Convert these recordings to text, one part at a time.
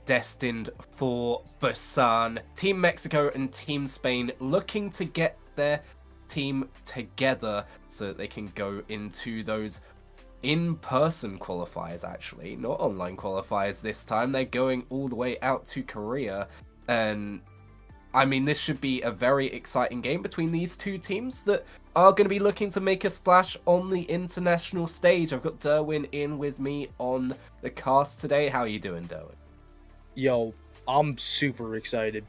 destined for Busan. Team Mexico and Team Spain looking to get their team together so that they can go into those in-person qualifiers, actually, not online qualifiers this time. They're going all the way out to Korea, and I mean, this should be a very exciting game between these two teams that are going to be looking to make a splash on the international stage. I've got Derwin in with me on the cast today. How are you doing, Derwin? Yo, I'm super excited.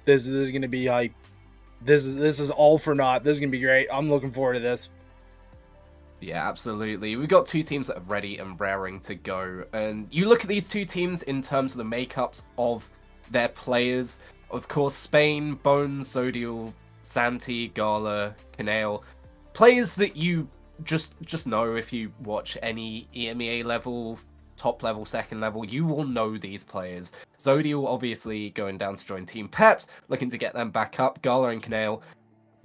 This is gonna be hype. This is all for naught. This is gonna be great. I'm looking forward to this. Yeah, absolutely. We've got two teams that are ready and raring to go. And you look at these two teams in terms of the makeups of their players. Of course, Spain, Bones, Zodial, Santi, Gala, Canale. Players that you just know if you watch any EMEA level, top level, second level, you will know these players. Zodial obviously going down to join Team Peps, looking to get them back up. Gala and Canale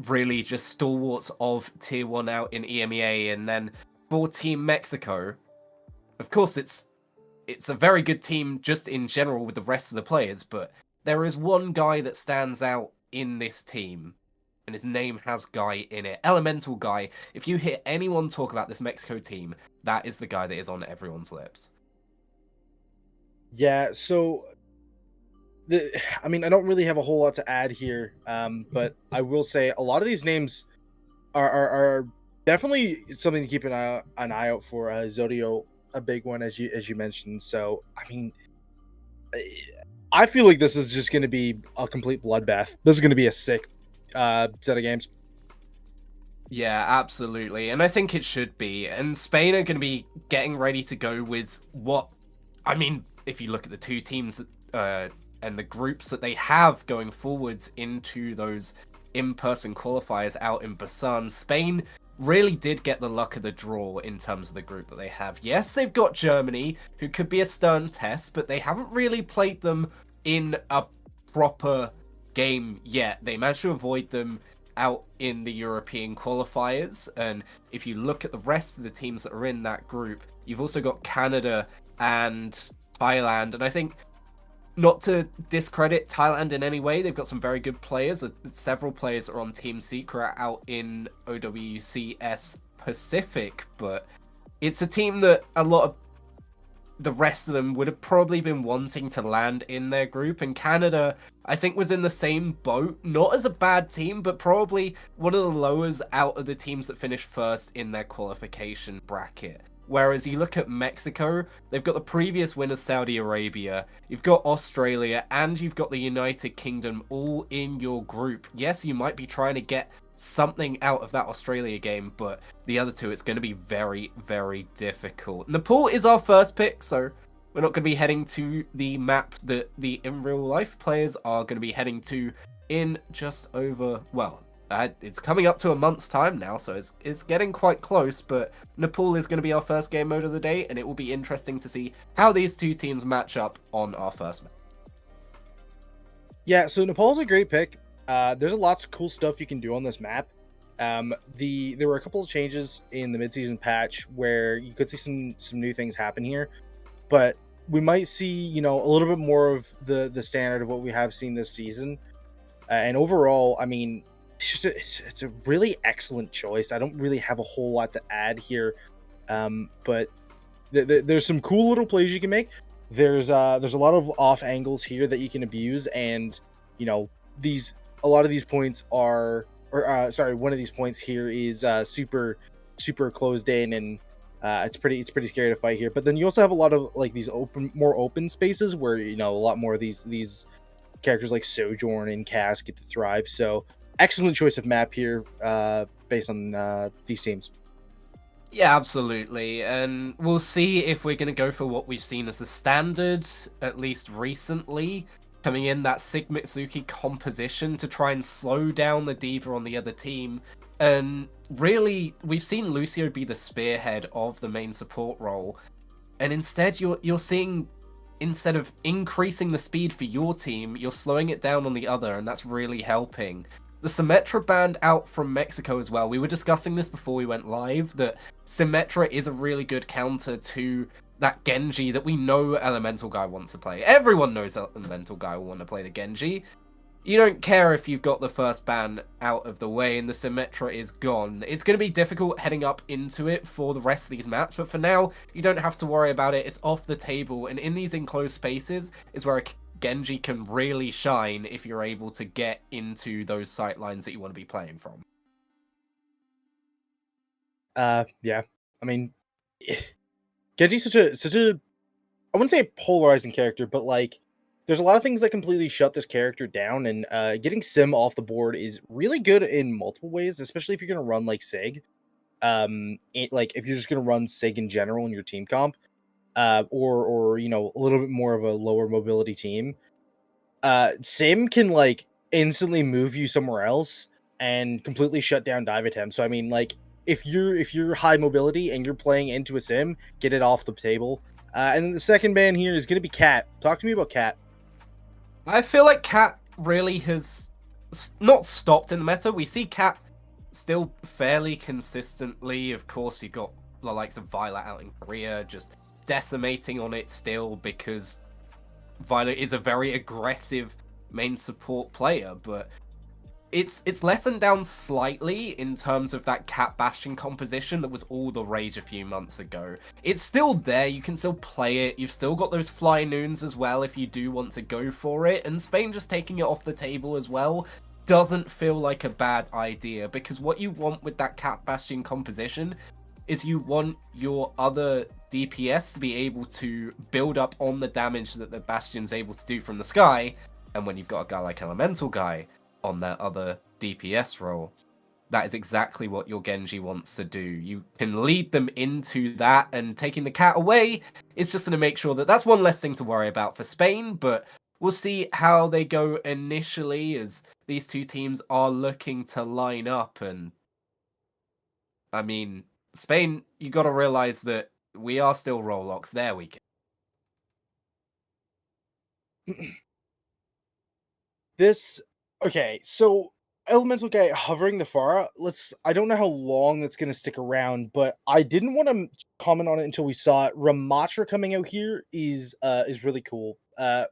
really just stalwarts of tier 1 out in EMEA. And then for Team Mexico, of course it's a very good team just in general with the rest of the players, but there is one guy that stands out in this team, and his name has Guy in it. Elemental Guy. If you hear anyone talk about this Mexico team, that is the guy that is on everyone's lips. Yeah, so I mean, I don't really have a whole lot to add here, but I will say a lot of these names are definitely something to keep an eye out for. Zodio, a big one, as you mentioned. So, I mean, I feel like this is just going to be a complete bloodbath. This is going to be a sick set of games. Yeah, absolutely. And I think it should be. And Spain are going to be getting ready to go with what... I mean, if you look at the two teams and the groups that they have going forwards into those in-person qualifiers out in Busan, Spain really did get the luck of the draw in terms of the group that they have. Yes, they've got Germany, who could be a stern test, but they haven't really played them in a proper game yet. They managed to avoid them out in the European qualifiers, and if you look at the rest of the teams that are in that group, you've also got Canada and Thailand, and I think, not to discredit Thailand in any way, they've got some very good players. Several players are on Team Secret out in OWCS Pacific, but it's a team that a lot of the rest of them would have probably been wanting to land in their group. And Canada, I think, was in the same boat. Not as a bad team, but probably one of the lowest out of the teams that finished first in their qualification bracket. Whereas you look at Mexico, they've got the previous winners, Saudi Arabia, you've got Australia, and you've got the United Kingdom all in your group. Yes, you might be trying to get something out of that Australia game, but the other two, it's going to be very, very difficult. Nepal is our first pick, so we're not going to be heading to the map that the in real life players are going to be heading to in just over, well, it's coming up to a month's time now, so it's getting quite close, but Nepal is going to be our first game mode of the day, and it will be interesting to see how these two teams match up on our first map. Yeah, so Nepal's a great pick. There's lots of cool stuff you can do on this map. There were a couple of changes in the midseason patch where you could see some new things happen here, but we might see, a little bit more of the standard of what we have seen this season. And overall, I mean, it's a really excellent choice. I don't really have a whole lot to add here, but there's some cool little plays you can make. There's a lot of off angles here that you can abuse, and a lot of these points are, one of these points here is super closed in, and it's pretty scary to fight here. But then you also have a lot of like these more open spaces where a lot more of these characters like Sojourn and Cass get to thrive. So excellent choice of map here based on these teams. Yeah, absolutely. And we'll see if we're going to go for what we've seen as the standard, at least recently, coming in that Sigmitsuki composition to try and slow down the D.Va on the other team. And really, we've seen Lucio be the spearhead of the main support role. And instead, you're seeing, instead of increasing the speed for your team, you're slowing it down on the other, and that's really helping. The Symmetra band out from Mexico as well. We were discussing this before we went live, that Symmetra is a really good counter to that Genji that we know Elemental Guy wants to play. Everyone knows Elemental Guy will want to play the Genji. You don't care if you've got the first ban out of the way and the Symmetra is gone. It's going to be difficult heading up into it for the rest of these maps, but for now, you don't have to worry about it. It's off the table, and in these enclosed spaces is where a Genji can really shine if you're able to get into those sight lines that you want to be playing from. Yeah. I mean, Genji's such a I wouldn't say a polarizing character, but like there's a lot of things that completely shut this character down, and getting Sim off the board is really good in multiple ways, especially if you're gonna run like Sig. Like if you're just gonna run Sig in general in your team comp, or you know a little bit more of a lower mobility team. Sim can like instantly move you somewhere else and completely shut down dive attempts. So I mean, like if you're high mobility and you're playing into a Sim, get it off the table. And then the second ban here is going to be Cat. Talk to me about Cat. I feel like Cat really has not stopped in the meta. We see Cat still fairly consistently. Of course, you got the likes of Violet out in Korea just decimating on it still because Violet is a very aggressive main support player, but it's lessened down slightly in terms of that Cat Bastion composition that was all the rage a few months ago. It's still there, you can still play it, you've still got those Fly Noons as well if you do want to go for it, and Spain just taking it off the table as well doesn't feel like a bad idea, because what you want with that Cat Bastion composition is you want your other DPS to be able to build up on the damage that the Bastion's able to do from the sky, and when you've got a guy like Elemental Guy on that other DPS role, that is exactly what your Genji wants to do. You can lead them into that, and taking the Cat away is just going to make sure that that's one less thing to worry about for Spain, but we'll see how they go initially as these two teams are looking to line up. And I mean, Spain, you got to realize that we are still Roblox. There we go. This okay, so Elemental Guy hovering the Pharah. I don't know how long that's gonna stick around, but I didn't want to comment on it until we saw it. Ramatra coming out here is really cool.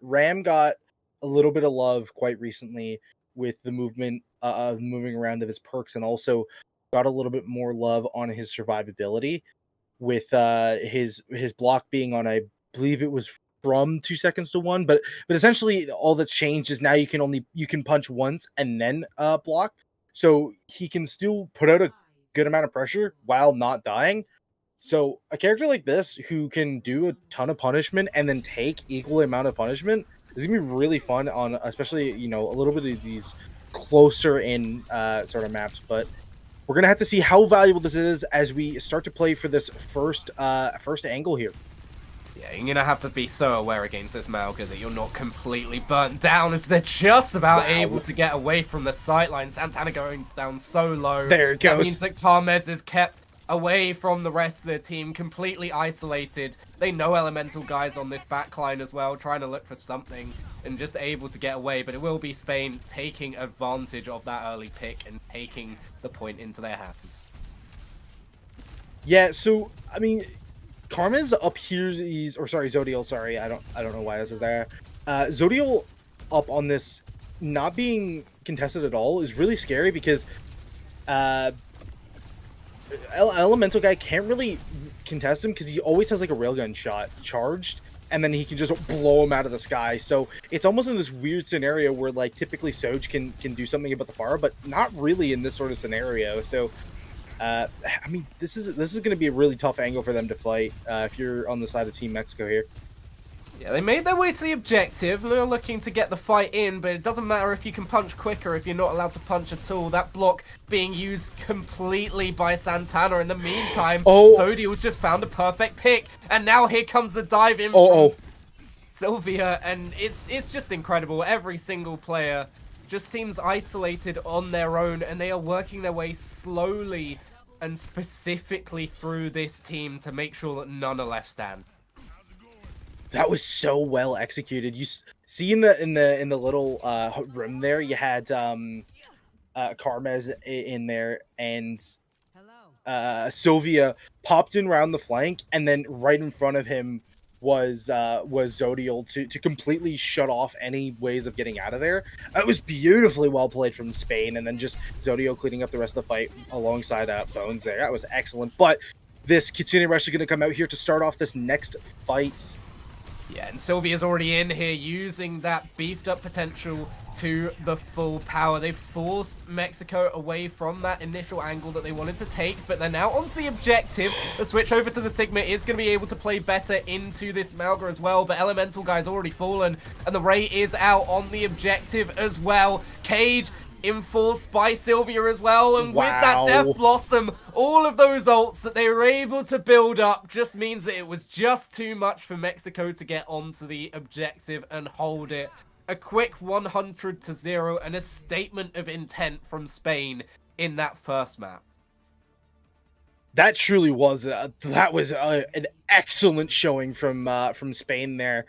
Ram got a little bit of love quite recently with the movement of moving around of his perks, and also got a little bit more love on his survivability with his block being on, I believe it was from 2 seconds to one, but essentially all that's changed is now you can punch once and then block, so he can still put out a good amount of pressure while not dying. So a character like this who can do a ton of punishment and then take equal amount of punishment is gonna be really fun on, especially you know a little bit of these closer in sort of maps. But we're gonna have to see how valuable this is as we start to play for this first angle here. Yeah, you're gonna have to be so aware against this Malga that you're not completely burnt down as they're just about able to get away from the sightline. Santana going down so low. There it That goes. means that Carmez is kept away from the rest of the team, completely isolated. They know Elemental Guys on this backline as well, trying to look for something and just able to get away. But it will be Spain taking advantage of that early pick and taking the point into their hands. Yeah, so I mean, Karma's up here is, or sorry, Zodiel. Sorry, I don't know why this is there. Zodiel up on this not being contested at all is really scary because Elemental Guy can't really contest him because he always has like a railgun shot charged, and then he can just blow him out of the sky. So it's almost in this weird scenario where like typically Soj can do something about the Pharah, but not really in this sort of scenario. So I mean, this is going to be a really tough angle for them to fight if you're on the side of Team Mexico here. Yeah, they made their way to the objective. They're looking to get the fight in, but it doesn't matter if you can punch quicker if you're not allowed to punch at all. That block being used completely by Santana. In the meantime, Zodiel's just found a perfect pick, and now here comes the dive in from Sylvia, and it's just incredible. Every single player just seems isolated on their own, and they are working their way slowly and specifically through this team to make sure that none are left standing. That was so well executed. You see in the little room there, you had Carmez in there, and Sylvia popped in around the flank, and then right in front of him was Zodiel to completely shut off any ways of getting out of there. It was beautifully well played from Spain, and then just Zodiel cleaning up the rest of the fight alongside Bones there. That was excellent. But this Kitsune Rush is going to come out here to start off this next fight. Yeah, and Sylvia's already in here using that beefed up potential to the full power. They've forced Mexico away from that initial angle that they wanted to take, but they're now onto the objective. The switch over to the Sigma is going to be able to play better into this Malga as well, but Elemental Guy's already fallen, and the Ray is out on the objective as well. Cage enforced by Sylvia as well, and with that Death Blossom, all of those ults that they were able to build up just means that it was just too much for Mexico to get onto the objective and hold it. A quick 100-0 and a statement of intent from Spain in that first map. That truly was an excellent showing from Spain there.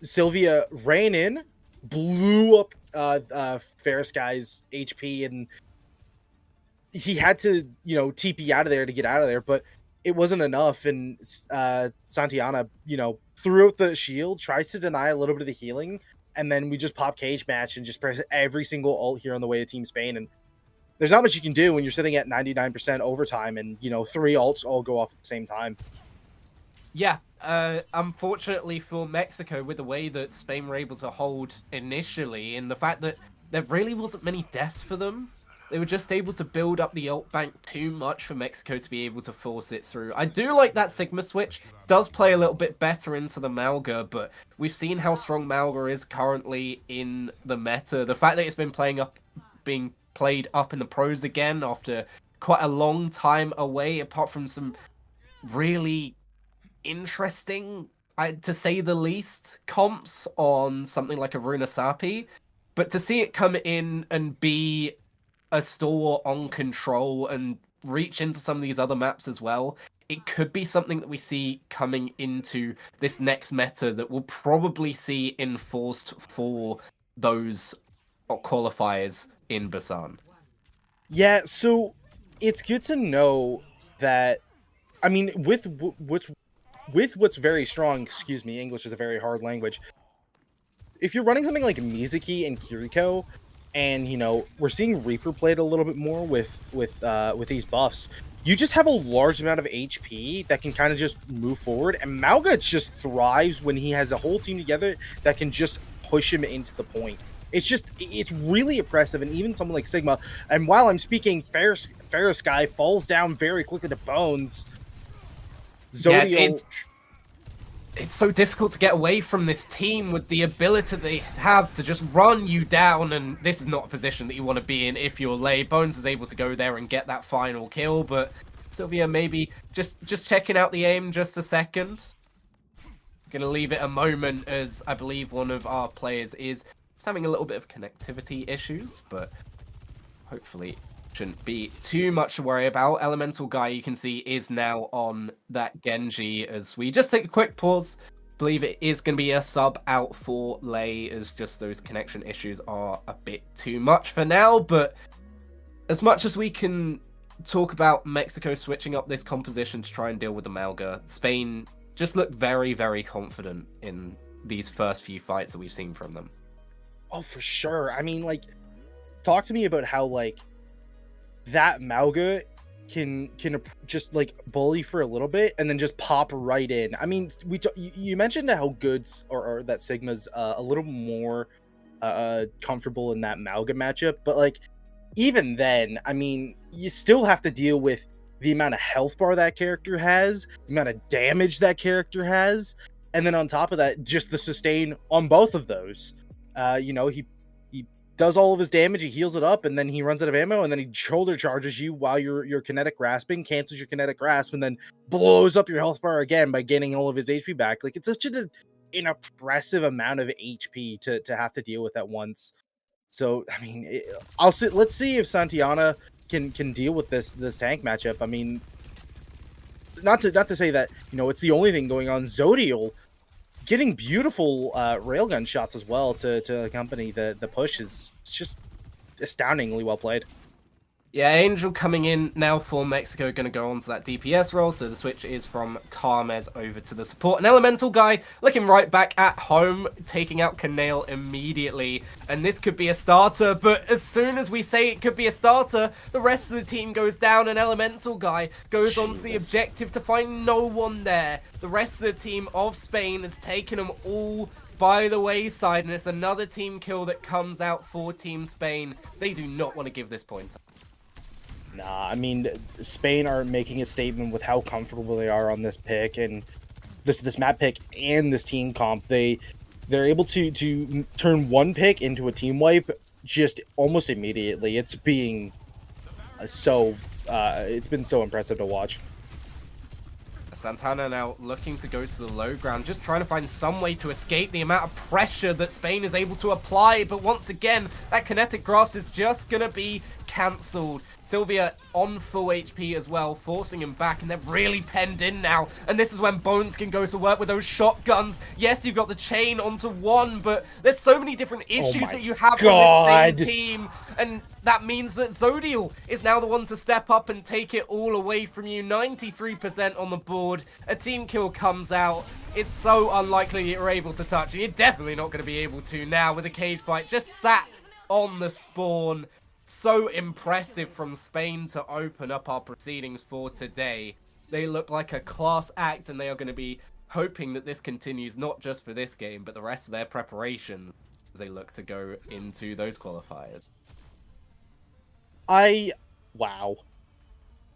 Sylvia ran in, blew up Ferris Guy's HP, and he had to, TP out of there to get out of there, but it wasn't enough. And Santiana, threw out the shield, tries to deny a little bit of the healing, and then we just pop Cage Match and just press every single ult here on the way to Team Spain. And there's not much you can do when you're sitting at 99% overtime and, 3 ults all go off at the same time. Yeah, unfortunately for Mexico, with the way that Spain were able to hold initially, and the fact that there really wasn't many deaths for them, they were just able to build up the ult bank too much for Mexico to be able to force it through. I do like that Sigma switch. Does play a little bit better into the Malga, but we've seen how strong Malga is currently in the meta. The fact that it's been being played up in the pros again after quite a long time away, apart from some really interesting, to say the least, comps on something like a Runa Sapi, but to see it come in and be a store on control and reach into some of these other maps as well, it could be something that we see coming into this next meta that we'll probably see enforced for those qualifiers in Busan. Yeah, so it's good to know that, I mean, with what's very strong, excuse me, English is a very hard language. If you're running something like Mizuki and Kiriko, and we're seeing Reaper played a little bit more with these buffs, you just have a large amount of HP that can kind of just move forward. And Malga just thrives when he has a whole team together that can just push him into the point. It's really impressive. And even someone like Sigma, and while I'm speaking, Ferris Guy falls down very quickly to Bones. Zodiel. Yeah, it's so difficult to get away from this team with the ability they have to just run you down, and this is not a position that you want to be in if you're late. Bones is able to go there and get that final kill, but Sylvia maybe just checking out the aim just a second. Gonna leave it a moment, as I believe one of our players is having a little bit of connectivity issues, but hopefully shouldn't be too much to worry about. Elemental Guy, you can see, is now on that Genji. As we just take a quick pause, believe it is going to be a sub out for Lei, as just those connection issues are a bit too much for now. But as much as we can talk about Mexico switching up this composition to try and deal with the Malga, Spain just looked very, very confident in these first few fights that we've seen from them. Oh, for sure. I mean, talk to me about how, that Malga can just bully for a little bit and then just pop right in. I mean, you mentioned how Goods or that Sigma's a little more comfortable in that Malga matchup, but even then, I mean, you still have to deal with the amount of health bar that character has, the amount of damage that character has, and then on top of that, just the sustain on both of those. He does all of his damage, he heals it up, and then he runs out of ammo, and then he shoulder charges you while you're kinetic grasping, cancels your kinetic grasp, and then blows up your health bar again by gaining all of his HP back. It's such an impressive amount of HP to have to deal with at once. So, I mean, let's see if Santiana can deal with this tank matchup. I mean, not to say that, it's the only thing going on. Zodiel getting beautiful railgun shots as well to accompany the push is just astoundingly well played. Yeah, Angel coming in now for Mexico, going to go on to that DPS role, so the switch is from Carmez over to the support. An Elemental guy looking right back at home, taking out Canale immediately, and this could be a starter, but as soon as we say it could be a starter, the rest of the team goes down. An Elemental guy goes on to the objective to find no one there. The rest of the team of Spain has taken them all by the wayside, and it's another team kill that comes out for Team Spain. They do not want to give this point up. Nah, I mean, Spain are making a statement with how comfortable they are on this pick and this map pick and this team comp. They're able to turn one pick into a team wipe just almost immediately. It's being it's been so impressive to watch. Santana now looking to go to the low ground, just trying to find some way to escape the amount of pressure that Spain is able to apply, but once again, that kinetic grasp is just going to be cancelled. Sylvia on full HP as well, forcing him back, and they're really penned in now, and this is when Bones can go to work with those shotguns. Yes, you've got the chain onto one, but there's so many different issues that you have on this Spain team, and that means that Zodiel is now the one to step up and take it all away from you. 93% on the board. A team kill comes out. It's so unlikely you're able to touch it. You're definitely not going to be able to now with a cage fight. Just sat on the spawn. So impressive from Spain to open up our proceedings for today. They look like a class act, and they are going to be hoping that this continues not just for this game, but the rest of their preparations as they look to go into those qualifiers. Wow.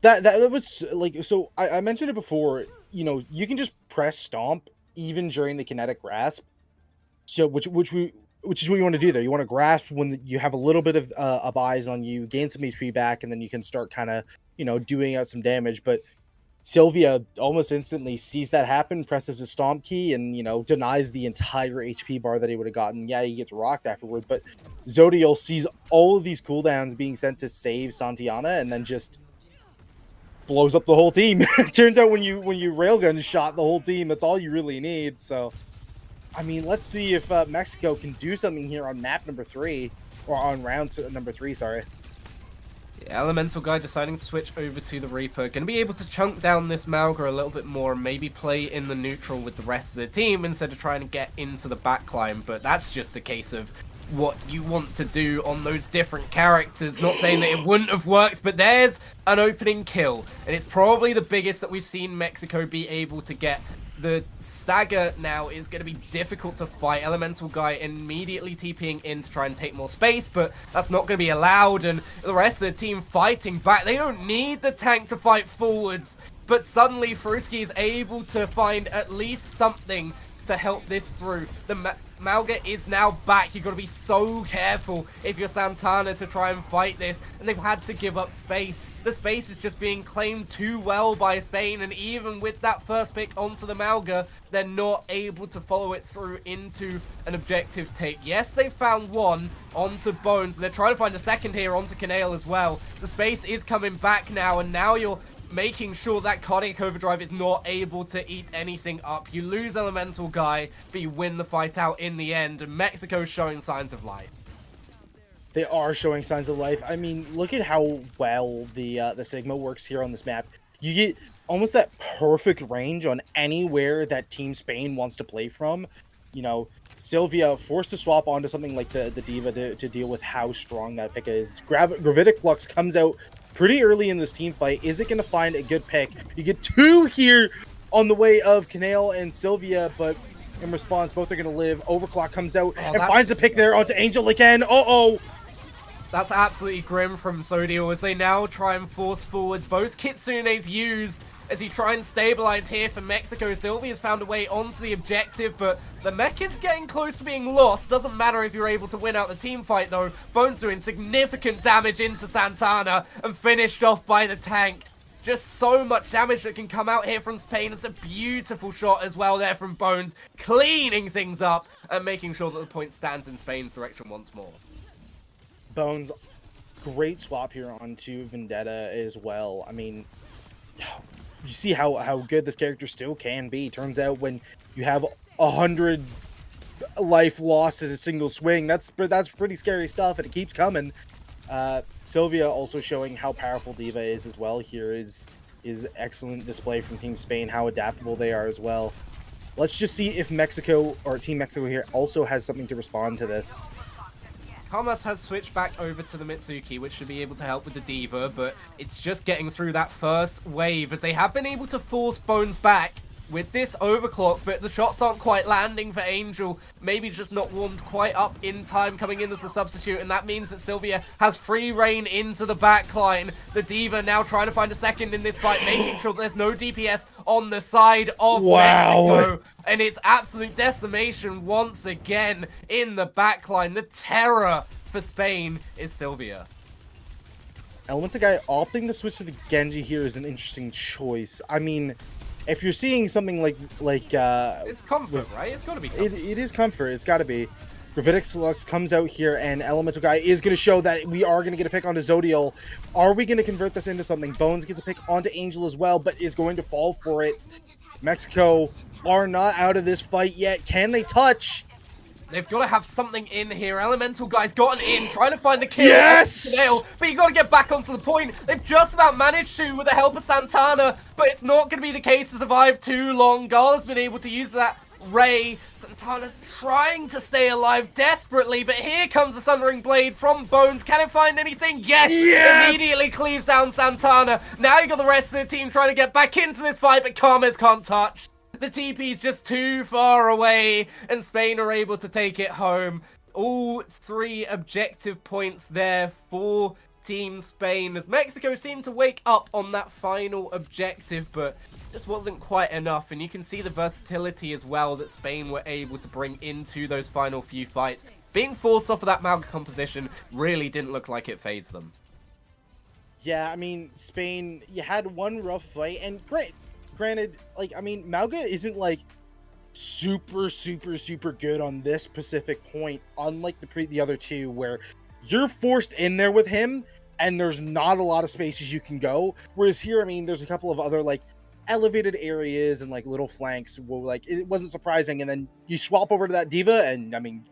That was like, so I mentioned it before, you know, you can just press stomp even during the kinetic grasp. So which is what you want to do there. You want to grasp when you have a little bit of eyes on you, gain some HP back, and then you can start kind of, you know, doing out some damage. But Sylvia almost instantly sees that happen, presses a stomp key, and, you know, denies the entire HP bar that he would have gotten. Yeah, he gets rocked afterwards, but Zodiel sees all of these cooldowns being sent to save Santana, and then just blows up the whole team. Turns out when you railgun shot the whole team, that's all you really need. So, I mean, let's see if Mexico can do something here on map number 3, or on round number 3, sorry. Elemental guy deciding to switch over to the Reaper. Going to be able to chunk down this Malga a little bit more and maybe play in the neutral with the rest of the team instead of trying to get into the backline. But that's just a case of what you want to do on those different characters. Not saying that it wouldn't have worked, but there's an opening kill. And it's probably the biggest that we've seen Mexico be able to get. The stagger now is going to be difficult to fight. Elemental guy immediately TPing in to try and take more space, but that's not going to be allowed, and the rest of the team fighting back. They don't need the tank to fight forwards, but suddenly Fruski is able to find at least something to help this through. The Malga is now back. You've got to be so careful if you're Santana to try and fight this, and they've had to give up space. The space is just being claimed too well by Spain, and even with that first pick onto the Malga, they're not able to follow it through into an objective take. Yes, they found one onto Bones, and they're trying to find a second here onto Canale as well. The space is coming back now, and now you're making sure that Cardiac Overdrive is not able to eat anything up. You lose Elemental guy, but you win the fight out in the end, and Mexico's showing signs of life. They are showing signs of life. I mean, look at how well the Sigma works here on this map. You get almost that perfect range on anywhere that Team Spain wants to play from. You know, Sylvia forced to swap onto something like the Diva to deal with how strong that pick is. Gravitic Flux comes out pretty early in this team fight. Is it going to find a good pick? You get 2 here on the way of Canale and Sylvia, but in response, both are going to live. Overclock comes out and finds the pick there onto Angel again. Uh-oh! That's absolutely grim from Zodiel as they now try and force forwards. Both Kitsune's used as he try and stabilize here for Mexico. Sylvia's found a way onto the objective, but the mech is getting close to being lost. Doesn't matter if you're able to win out the team fight, though. Bones doing significant damage into Santana and finished off by the tank. Just so much damage that can come out here from Spain. It's a beautiful shot as well there from Bones, cleaning things up and making sure that the point stands in Spain's direction once more. Bones, great swap here onto Vendetta as well. I mean, you see how good this character still can be. Turns out when you have 100 life lost in a single swing, that's pretty scary stuff, and it keeps coming. Sylvia also showing how powerful Diva is as well. Here is excellent display from Team Spain, how adaptable they are as well. Let's just see if Mexico or Team Mexico here also has something to respond to this. Hamas has switched back over to the Mitsuki, which should be able to help with the Diva, but it's just getting through that first wave, as they have been able to force Bones back with this overclock, but the shots aren't quite landing for Angel. Maybe just not warmed quite up in time coming in as a substitute, and that means that Sylvia has free reign into the backline. The Diva now trying to find a second in this fight, making sure there's no DPS on the side of Mexico. And it's absolute decimation once again in the backline. The terror for Spain is Sylvia. Elemental Guy opting to switch to the Genji here is an interesting choice. I mean, if you're seeing something like it's comfort, right? It's got to be comfort. It is comfort. It's got to be. Gravitic Select comes out here, and Elemental Guy is going to show that we are going to get a pick onto Zodiel. Are we going to convert this into something? Bones gets a pick onto Angel as well, but is going to fall for it. Mexico are not out of this fight yet. Can they touch? They've got to have something in here. Elemental Guy's gotten in, trying to find the kill. Yes! But you got to get back onto the point. They've just about managed to with the help of Santana, but it's not going to be the case to survive too long. Gala's been able to use that Ray. Santana's trying to stay alive desperately, but here comes the Sundering Blade from Bones. Can it find anything? Yes! Immediately cleaves down Santana. Now you got the rest of the team trying to get back into this fight, but Karmas can't touch. The TP's just too far away, and Spain are able to take it home. All 3 objective points there for Team Spain, as Mexico seemed to wake up on that final objective, but just wasn't quite enough. And you can see the versatility as well that Spain were able to bring into those final few fights. Being forced off of that Malga composition really didn't look like it fazed them. Yeah, I mean, Spain, you had one rough fight, and granted, like, I mean, Malga isn't, like, super good on this specific point, unlike the other two, where you're forced in there with him, and there's not a lot of spaces you can go. Whereas here, I mean, there's a couple of other, like, elevated areas and, like, little flanks where, like, it wasn't surprising, and then you swap over to that Diva, and, I mean,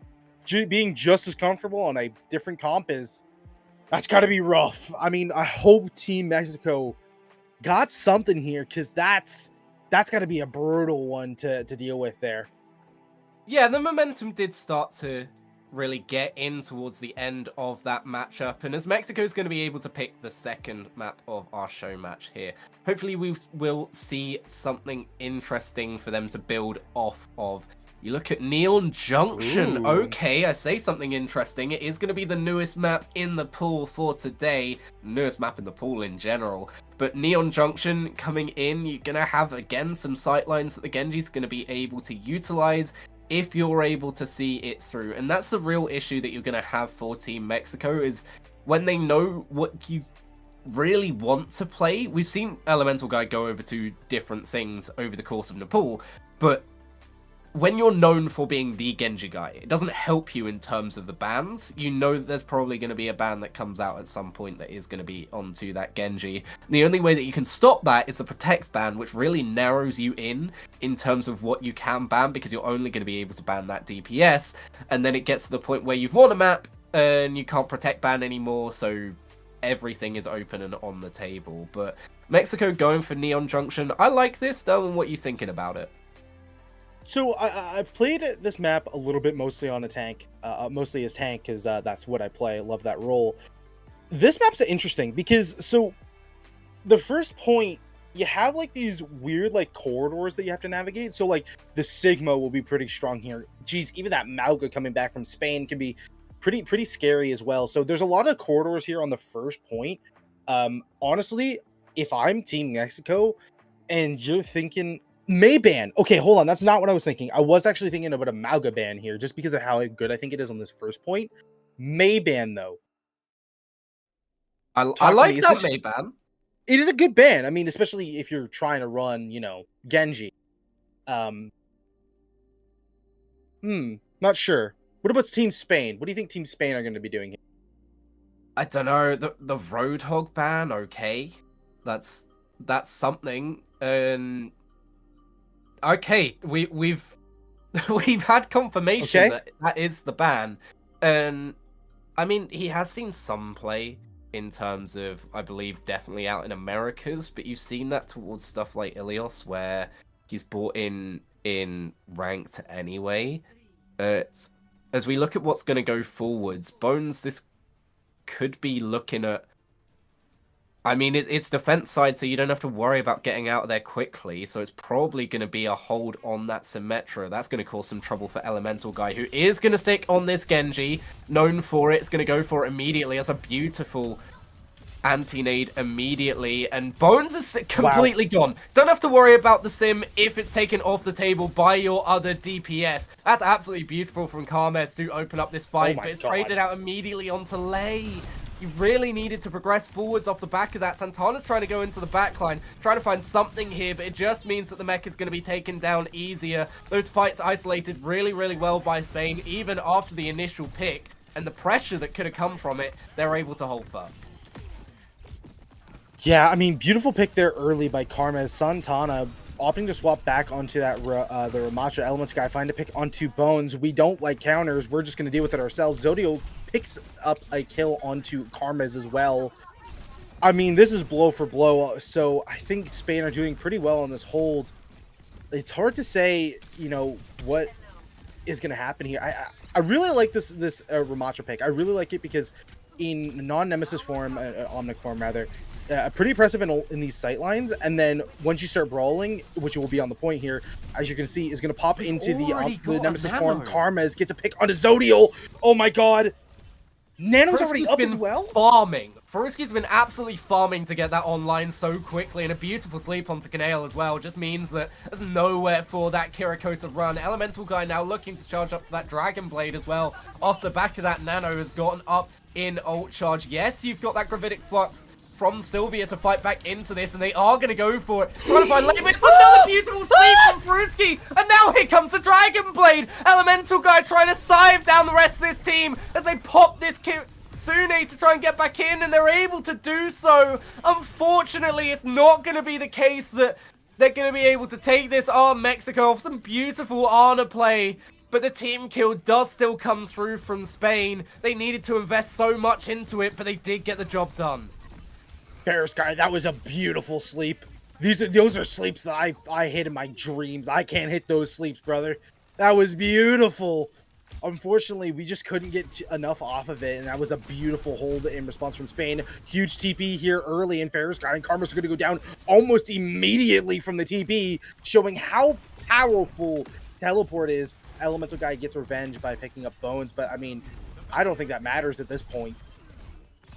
being just as comfortable on a different comp that's got to be rough. I mean, I hope Team Mexico got something here, because that's got to be a brutal one to deal with there. Yeah, the momentum did start to really get in towards the end of that matchup, and as Mexico's going to be able to pick the second map of our show match here, hopefully we will see something interesting for them to build off of. You look at Neon Junction. Ooh. Okay, I say something interesting. It is going to be the newest map in the pool for today. Newest map in the pool in general. But Neon Junction coming in, you're going to have, again, some sightlines that the Genji's going to be able to utilize if you're able to see it through. And that's the real issue that you're going to have for Team Mexico, is when they know what you really want to play. We've seen Elemental Guy go over to different things over the course of Nepal, but when you're known for being the Genji guy, it doesn't help you in terms of the bans. You know that there's probably going to be a ban that comes out at some point that is going to be onto that Genji. And the only way that you can stop that is the Protects ban, which really narrows you in terms of what you can ban, because you're only going to be able to ban that DPS. And then it gets to the point where you've won a map and you can't Protect ban anymore, so everything is open and on the table. But Mexico going for Neon Junction. I like this, Dylan. What are you thinking about it? So I've played this map a little bit, mostly on a tank, mostly as tank, because that's what I play. I love that role. This map's interesting because, so the first point, you have like these weird like corridors that you have to navigate. So like the Sigma will be pretty strong here. Geez, even that Malga coming back from Spain can be pretty scary as well. So there's a lot of corridors here on the first point. Honestly, if I'm Team Mexico and you're thinking May ban. Okay, hold on. That's not what I was thinking. I was actually thinking about a Malga ban here, just because of how good I think it is on this first point. May ban, though. I like that May ban. It is a good ban. I mean, especially if you're trying to run, Genji. Not sure. What about Team Spain? What do you think Team Spain are going to be doing here? I don't know. The Roadhog ban, okay. That's something. And okay, we've had confirmation that is the ban, and I mean, he has seen some play in terms of, I believe, definitely out in Americas, but you've seen that towards stuff like Ilios, where he's brought in ranked anyway. As we look at what's going to go forwards, Bones, this could be looking at. I mean, it's defense side, so you don't have to worry about getting out of there quickly. So it's probably going to be a hold on that Symmetra. That's going to cause some trouble for Elemental Guy, who is going to stick on this Genji. Known for it. It's going to go for it immediately. That's a beautiful anti-nade immediately. And Bones is completely gone. Don't have to worry about the Sim if it's taken off the table by your other DPS. That's absolutely beautiful from Carmez to open up this fight. But it's traded out immediately onto Lei. You really needed to progress forwards off the back of that. Santana's trying to go into the backline, trying to find something here, but it just means that the mech is going to be taken down easier. Those fights isolated really, really well by Spain, even after the initial pick, and the pressure that could have come from it, they're able to hold firm. Yeah, I mean, beautiful pick there early by Carmez. Santana opting to swap back onto that the Ramacha Elements guy, find a pick onto Bones. We don't like counters. We're just going to deal with it ourselves. Zodio picks up a kill onto Carmez as well. I mean, this is blow for blow. So I think Spain are doing pretty well on this hold. It's hard to say, you know, what is going to happen here. I really like this Ramacha pick. I really like it because in non-Nemesis form, Omnic form rather, pretty impressive in these sight lines. And then once you start brawling, which will be on the point here, as you can see, is going to pop into the Nemesis form. Carmez gets a pick onto Zodiel. Oh my god. Nano's already up as well? Farming. Faruski's been absolutely farming to get that online so quickly, and a beautiful sleep onto Kanale as well. Just means that there's nowhere for that Kiriko to run. Elemental Guy now looking to charge up to that Dragon Blade as well. Off the back of that, Nano has gotten up in ult charge. Yes, you've got that Gravitic Flux from Sylvia to fight back into this, and they are going to go for it. Trying to find Lei, but it's another beautiful sleep from Faruski, and now here comes the Dragon Blade. Elemental Guy trying to sieve down the rest of this team as they pop this Kitsune to try and get back in, and they're able to do so. Unfortunately, it's not going to be the case that they're going to be able to take this on Mexico off some beautiful Ana play. But the team kill does still come through from Spain. They needed to invest so much into it, but they did get the job done. Ferris guy, that was a beautiful sleep. Those are sleeps that I hit in my dreams. I can't hit those sleeps, brother. That was beautiful. Unfortunately, we just couldn't get enough off of it, and that was a beautiful hold in response from Spain. Huge TP here early, and Ferris guy and Karma's are going to go down almost immediately from the TP, showing how powerful teleport is. Elemental guy gets revenge by picking up Bones, but I mean, I don't think that matters at this point.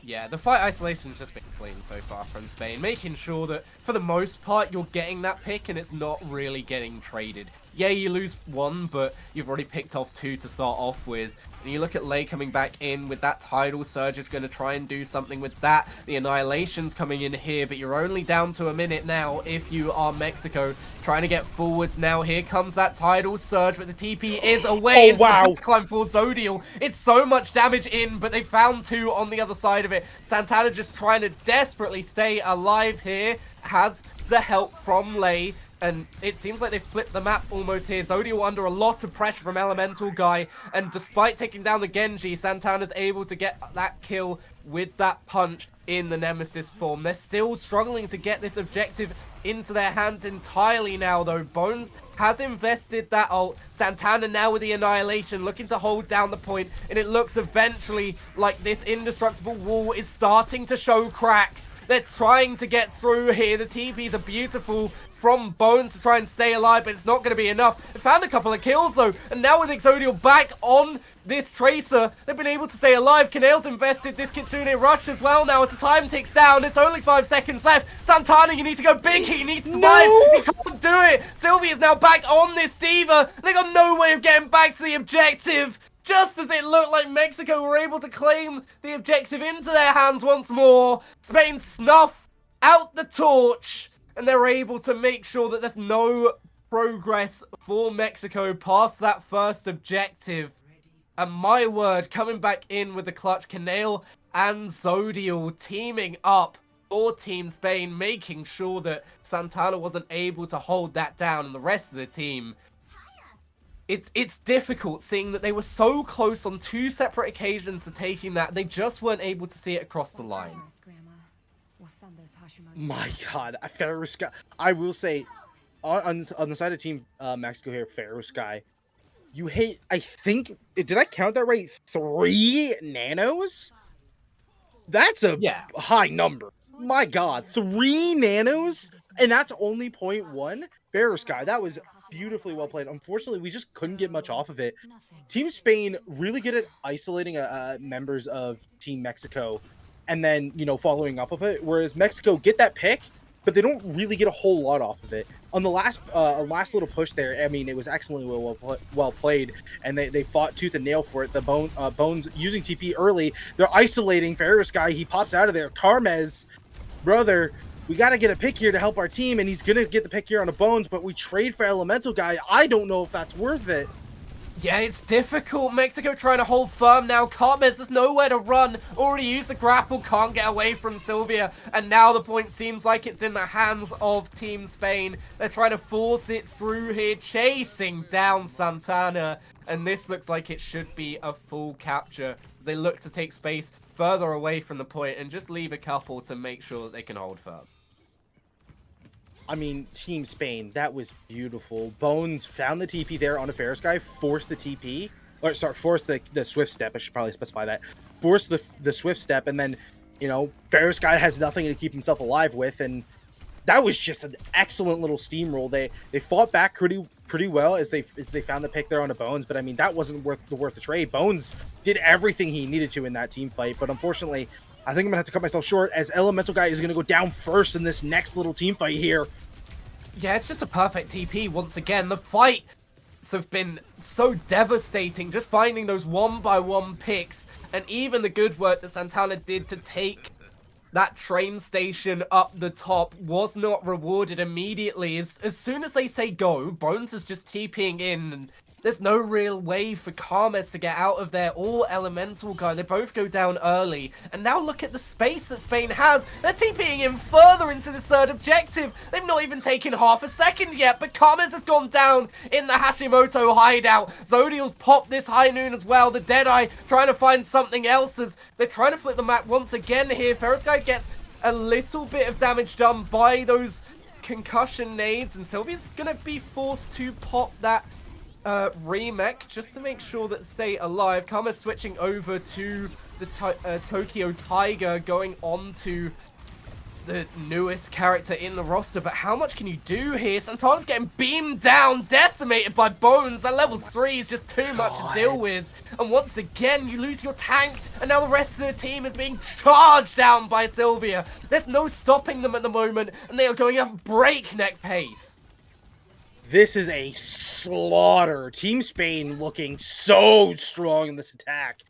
Yeah, the fight isolation's just been clean so far from Spain, making sure that, for the most part, you're getting that pick and it's not really getting traded. Yeah, you lose one, but you've already picked off two to start off with. And you look at Lei coming back in with that tidal surge, it's going to try and do something with that. The Annihilation's coming in here, but you're only down to a minute now if you are Mexico. Trying to get forwards now. Here comes that tidal surge, but the TP is away into the backline for Zodiel. It's so much damage in, but they found two on the other side of it. Santana just trying to desperately stay alive here. Has the help from Lei. And it seems like they've flipped the map almost here. Zodiel under a lot of pressure from Elemental Guy. And despite taking down the Genji, Santana's able to get that kill with that punch in the Nemesis form. They're still struggling to get this objective into their hands entirely now, though. Bones has invested that ult. Santana now with the Annihilation, looking to hold down the point. And it looks eventually like this indestructible wall is starting to show cracks. They're trying to get through here. The TPs are beautiful from Bones to try and stay alive, but it's not going to be enough. They found a couple of kills, though, and now with Exodial back on this Tracer, they've been able to stay alive. Kanale's invested this Kitsune rush as well now as the time ticks down. It's only 5 seconds left. Santana, you need to go big. He needs to survive. He can't do it. Sylvia's now back on this Diva. They got no way of getting back to the objective. Just as it looked like Mexico were able to claim the objective into their hands once more, Spain snuff out the torch, and they're able to make sure that there's no progress for Mexico past that first objective. And my word, coming back in with the clutch, Kanale and Zodiel teaming up for Team Spain, making sure that Santana wasn't able to hold that down, and the rest of the team it's difficult seeing that they were so close on 2 separate occasions to taking that. They just weren't able to see it across the line. My God, Pharaoh Sky. I will say, on the side of Team Mexico here, Pharaoh Sky, you hit. I think did I count that right? 3 nanos. That's a Yeah. high number. My God, 3 nanos, and that's only 0.1. Pharaoh Sky, that was beautifully well played. Unfortunately, we just couldn't get much off of it. Team Spain really good at isolating members of Team Mexico, and then following up with it. Whereas Mexico get that pick, but they don't really get a whole lot off of it. On the last little push there, I mean, it was excellently well played, and they fought tooth and nail for it. The Bones using TP early, they're isolating Ferris guy. He pops out of there. Carmez, brother, we got to get a pick here to help our team, and he's going to get the pick here on a Bones, but we trade for Elemental guy. I don't know if that's worth it. Yeah, it's difficult. Mexico trying to hold firm now. Carmez has nowhere to run. Already used the grapple, can't get away from Sylvia. And now the point seems like it's in the hands of Team Spain. They're trying to force it through here, chasing down Santana. And this looks like it should be a full capture as they look to take space further away from the point and just leave a couple to make sure that they can hold firm. I mean, Team Spain, that was beautiful. Bones found the TP there on a Ferris guy, forced the TP, or sorry, forced the Swift step. I should probably specify that. Forced the Swift step, and then, Ferris guy has nothing to keep himself alive with, and that was just an excellent little steamroll. They fought back pretty well as they found the pick there on a Bones, but I mean, that wasn't worth the trade. Bones did everything he needed to in that team fight, but unfortunately, I think I'm gonna have to cut myself short as Elemental guy is gonna go down first in this next little team fight here. Yeah, it's just a perfect TP once again. The fights have been so devastating, just finding those 1-by-1 picks, and even the good work that Santana did to take that train station up the top was not rewarded immediately. As soon as they say go, Bones is just TPing in, and there's no real way for Carmez to get out of there or Elemental guy. They both go down early. And now look at the space that Spain has. They're TPing in further into the third objective. They've not even taken half a second yet, but Carmez has gone down in the Hashimoto hideout. Zodiel's popped this high noon as well. The Deadeye trying to find something else as they're trying to flip the map once again here. Ferris guy gets a little bit of damage done by those concussion nades, and Sylvia's gonna be forced to pop that remech just to make sure that they stay alive. Karma's switching over to the Tokyo Tiger, going on to the newest character in the roster, but how much can you do here? Santana's getting beamed down, decimated by Bones. That level 3 is just too much to deal with. And once again, you lose your tank, and now the rest of the team is being charged down by Sylvia. There's no stopping them at the moment, and they are going at breakneck pace. This is a slaughter. Team Spain looking so strong in this attack.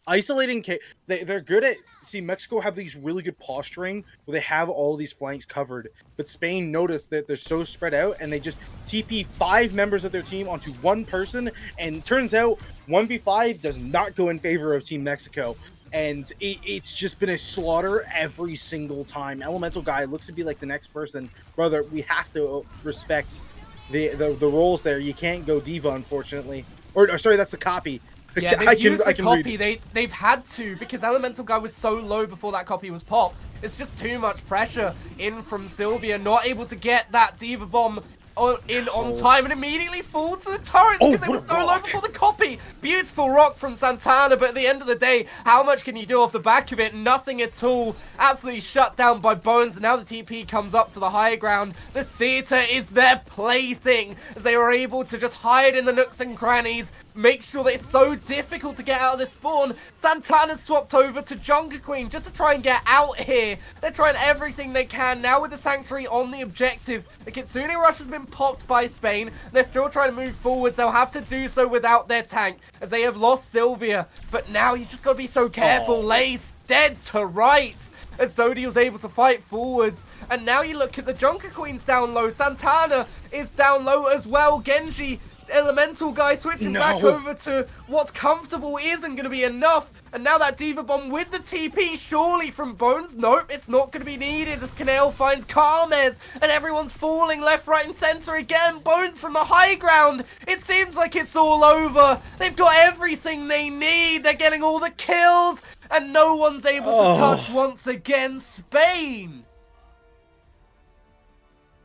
Isolating, they're good at, see, Mexico have these really good posturing where they have all these flanks covered, but Spain noticed that they're so spread out and they just TP 5 members of their team onto one person, and turns out 1v5 does not go in favor of Team Mexico, and it's just been a slaughter every single time. Elemental guy looks to be like the next person. Brother, we have to respect the roles there. You can't go diva, unfortunately. Or sorry, that's the copy. Yeah, they've used the copy. They've had to, because Elemental guy was so low before that copy was popped. It's just too much pressure in from Sylvia, not able to get that diva bomb on time, and immediately falls to the turrets because it was so low before the copy. Beautiful rock from Santana, but at the end of the day, how much can you do off the back of it? Nothing at all. Absolutely shut down by Bones, and now the TP comes up to the high ground. The theater is their plaything, as they were able to just hide in the nooks and crannies, make sure that it's so difficult to get out of this spawn. Santana's swapped over to Junker Queen just to try and get out here. They're trying everything they can now with the Sanctuary on the objective. The Kitsune Rush has been popped by Spain. They're still trying to move forwards. They'll have to do so without their tank, as they have lost Sylvia. But now you just got to be so careful. Lace dead to rights, as Zodiel's able to fight forwards. And now you look at the Junker Queen's down low. Santana is down low as well. Genji elemental guy switching back No. over to what's comfortable isn't going to be enough. And now that Diva Bomb with the TP, surely from Bones. Nope, it's not going to be needed as Kaneo finds Karmez. And everyone's falling left, right, and center again. Bones from the high ground. It seems like it's all over. They've got everything they need. They're getting all the kills. And no one's able to touch once again Spain.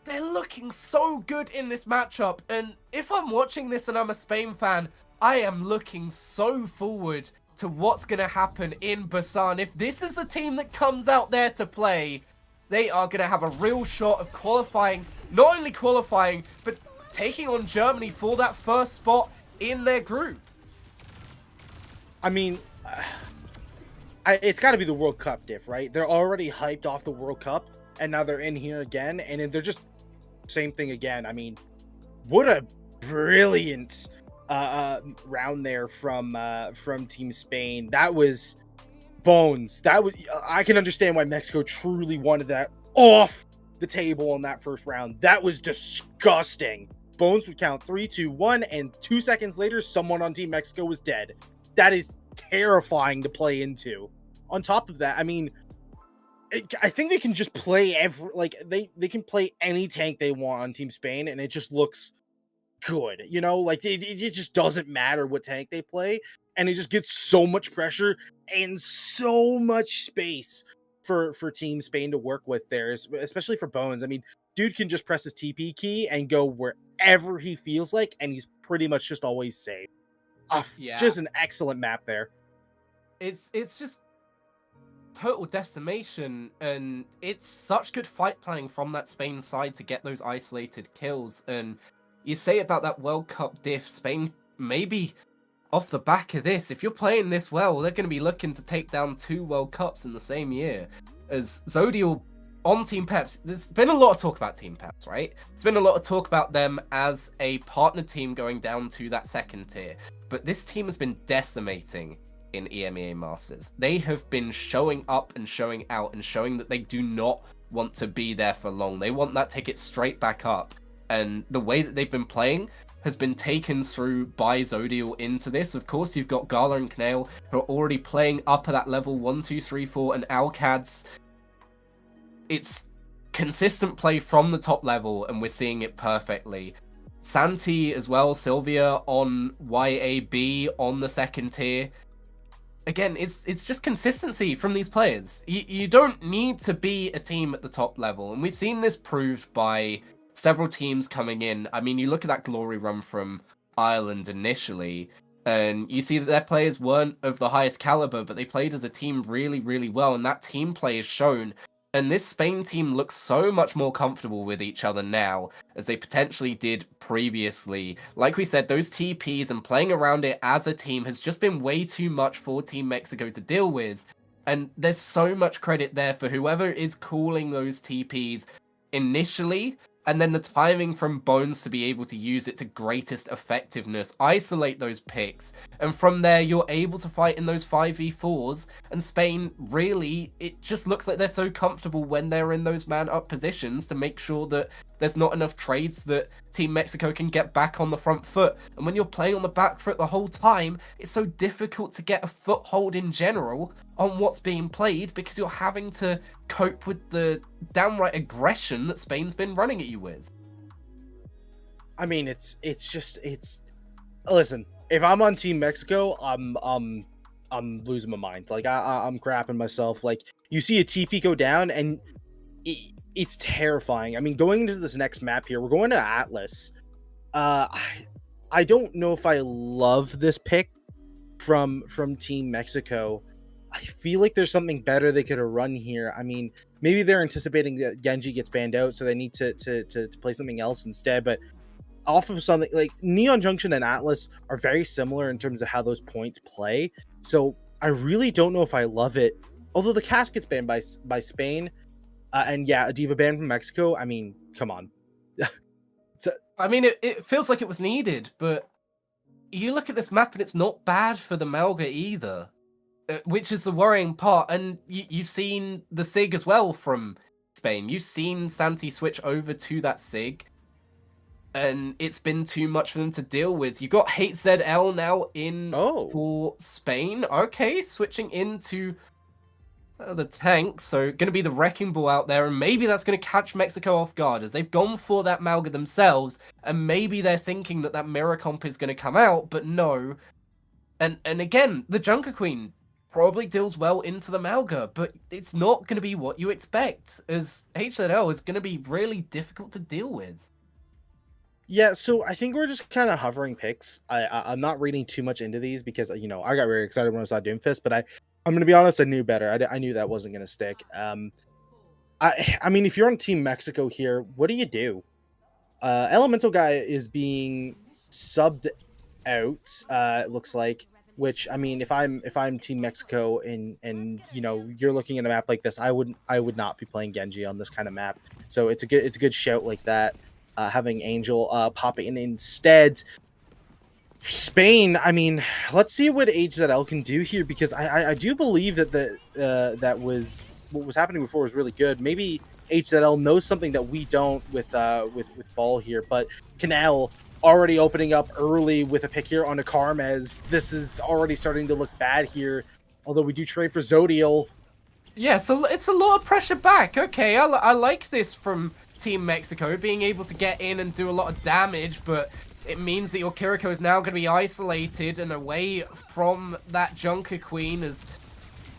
They're looking so good in this matchup, and if I'm watching this and I'm a Spain fan, I am looking so forward to what's going to happen in Busan. If this is a team that comes out there to play, they are going to have a real shot of qualifying, not only qualifying, but taking on Germany for that first spot in their group. I mean, it's got to be the World Cup diff, right? They're already hyped off the World Cup, and now they're in here again, and they're just same thing again. I mean, what a brilliant round there from Team Spain. That was Bones. That was, I can understand why Mexico truly wanted that off the table in that first round. That was disgusting. Bones would count 3, 2, 1, and 2 seconds later, someone on Team Mexico was dead. That is terrifying to play into. On top of that, I mean, I think they can just play they can play any tank they want on Team Spain, and it just looks good. You know, like it just doesn't matter what tank they play, and it just gets so much pressure and so much space for Team Spain to work with there, especially for Bones. I mean, dude can just press his TP key and go wherever he feels like, and he's pretty much just always safe. Yeah. Just an excellent map there. It's just total decimation, and it's such good fight planning from that Spain side to get those isolated kills. And you say about that World Cup diff, Spain maybe off the back of this, if you're playing this well, they're going to be looking to take down 2 World Cups in the same year. As Zodial on Team Peps, there's been a lot of talk about Team Peps, right? There's been a lot of talk about them as a partner team going down to that second tier, but this team has been decimating in EMEA Masters. They have been showing up and showing out and showing that they do not want to be there for long. They want that ticket straight back up. And the way that they've been playing has been taken through by Zodial into this. Of course, you've got Gala and Knale who are already playing up at that level 1, 2, 3, 4, and Alcads. It's consistent play from the top level, and we're seeing it perfectly. Santi as well, Sylvia on YAB on the second tier. Again, it's just consistency from these players. You don't need to be a team at the top level, and we've seen this proved by several teams coming in. I mean, you look at that glory run from Ireland initially, and you see that their players weren't of the highest caliber, but they played as a team really, really well, and that team play is shown. And this Spain team looks so much more comfortable with each other now, as they potentially did previously. Like we said, those TPs and playing around it as a team has just been way too much for Team Mexico to deal with. And there's so much credit there for whoever is calling those TPs initially, and then the timing from Bones to be able to use it to greatest effectiveness, isolate those picks, and from there you're able to fight in those 5v4s, and Spain, really, it just looks like they're so comfortable when they're in those man-up positions to make sure that there's not enough trades that Team Mexico can get back on the front foot. And when you're playing on the back foot the whole time, it's so difficult to get a foothold in general on what's being played, because you're having to cope with the downright aggression that Spain's been running at you with. I mean, it's listen, if I'm on Team Mexico, I'm losing my mind. Like I'm crapping myself. Like, you see a TP go down, and it's terrifying. I mean, going into this next map here, we're going to Atlas. I don't know if I love this pick from Team Mexico. I feel like there's something better they could have run here. I mean, maybe they're anticipating that Genji gets banned out, so they need to play something else instead. But off of something like Neon Junction and Atlas are very similar in terms of how those points play. So I really don't know if I love it. Although the cast gets banned by Spain, and yeah, a Diva ban from Mexico. I mean, come on. I mean, it feels like it was needed, but you look at this map and it's not bad for the Melga either. Which is the worrying part, and you've seen the SIG as well from Spain. You've seen Santi switch over to that SIG. and it's been too much for them to deal with. You got HZL now in Oh. for Spain. Okay, switching into the tank, so going to be the Wrecking Ball out there, and maybe that's going to catch Mexico off guard, as they've gone for that Malga themselves, and maybe they're thinking that that Mirror Comp is going to come out, but no. And again, the Junker Queen probably deals well into the Malga, but it's not going to be what you expect, as HZL is going to be really difficult to deal with. Yeah, so I think we're just kind of hovering picks. I'm not reading too much into these because I got very excited when I saw Doomfist, but I'm gonna be honest, I knew better. I knew that wasn't gonna stick. I mean, if you're on Team Mexico here, what do you do? Elemental guy is being subbed out. It looks like. Which I mean, if I'm Team Mexico and you're looking at a map like this, I would not be playing Genji on this kind of map. So it's a good shout like that. Having Angel pop in instead. Spain, I mean, let's see what HZL can do here because I do believe that that was what was happening before was really good. Maybe HZL knows something that we don't with Ball here, but Canal already opening up early with a pick here on a Carmez. This is already starting to look bad here. Although we do trade for Zodiel. Yeah, so it's a lot of pressure back. Okay, I like this from Team Mexico, being able to get in and do a lot of damage, but it means that your Kiriko is now going to be isolated and away from that Junker Queen, as,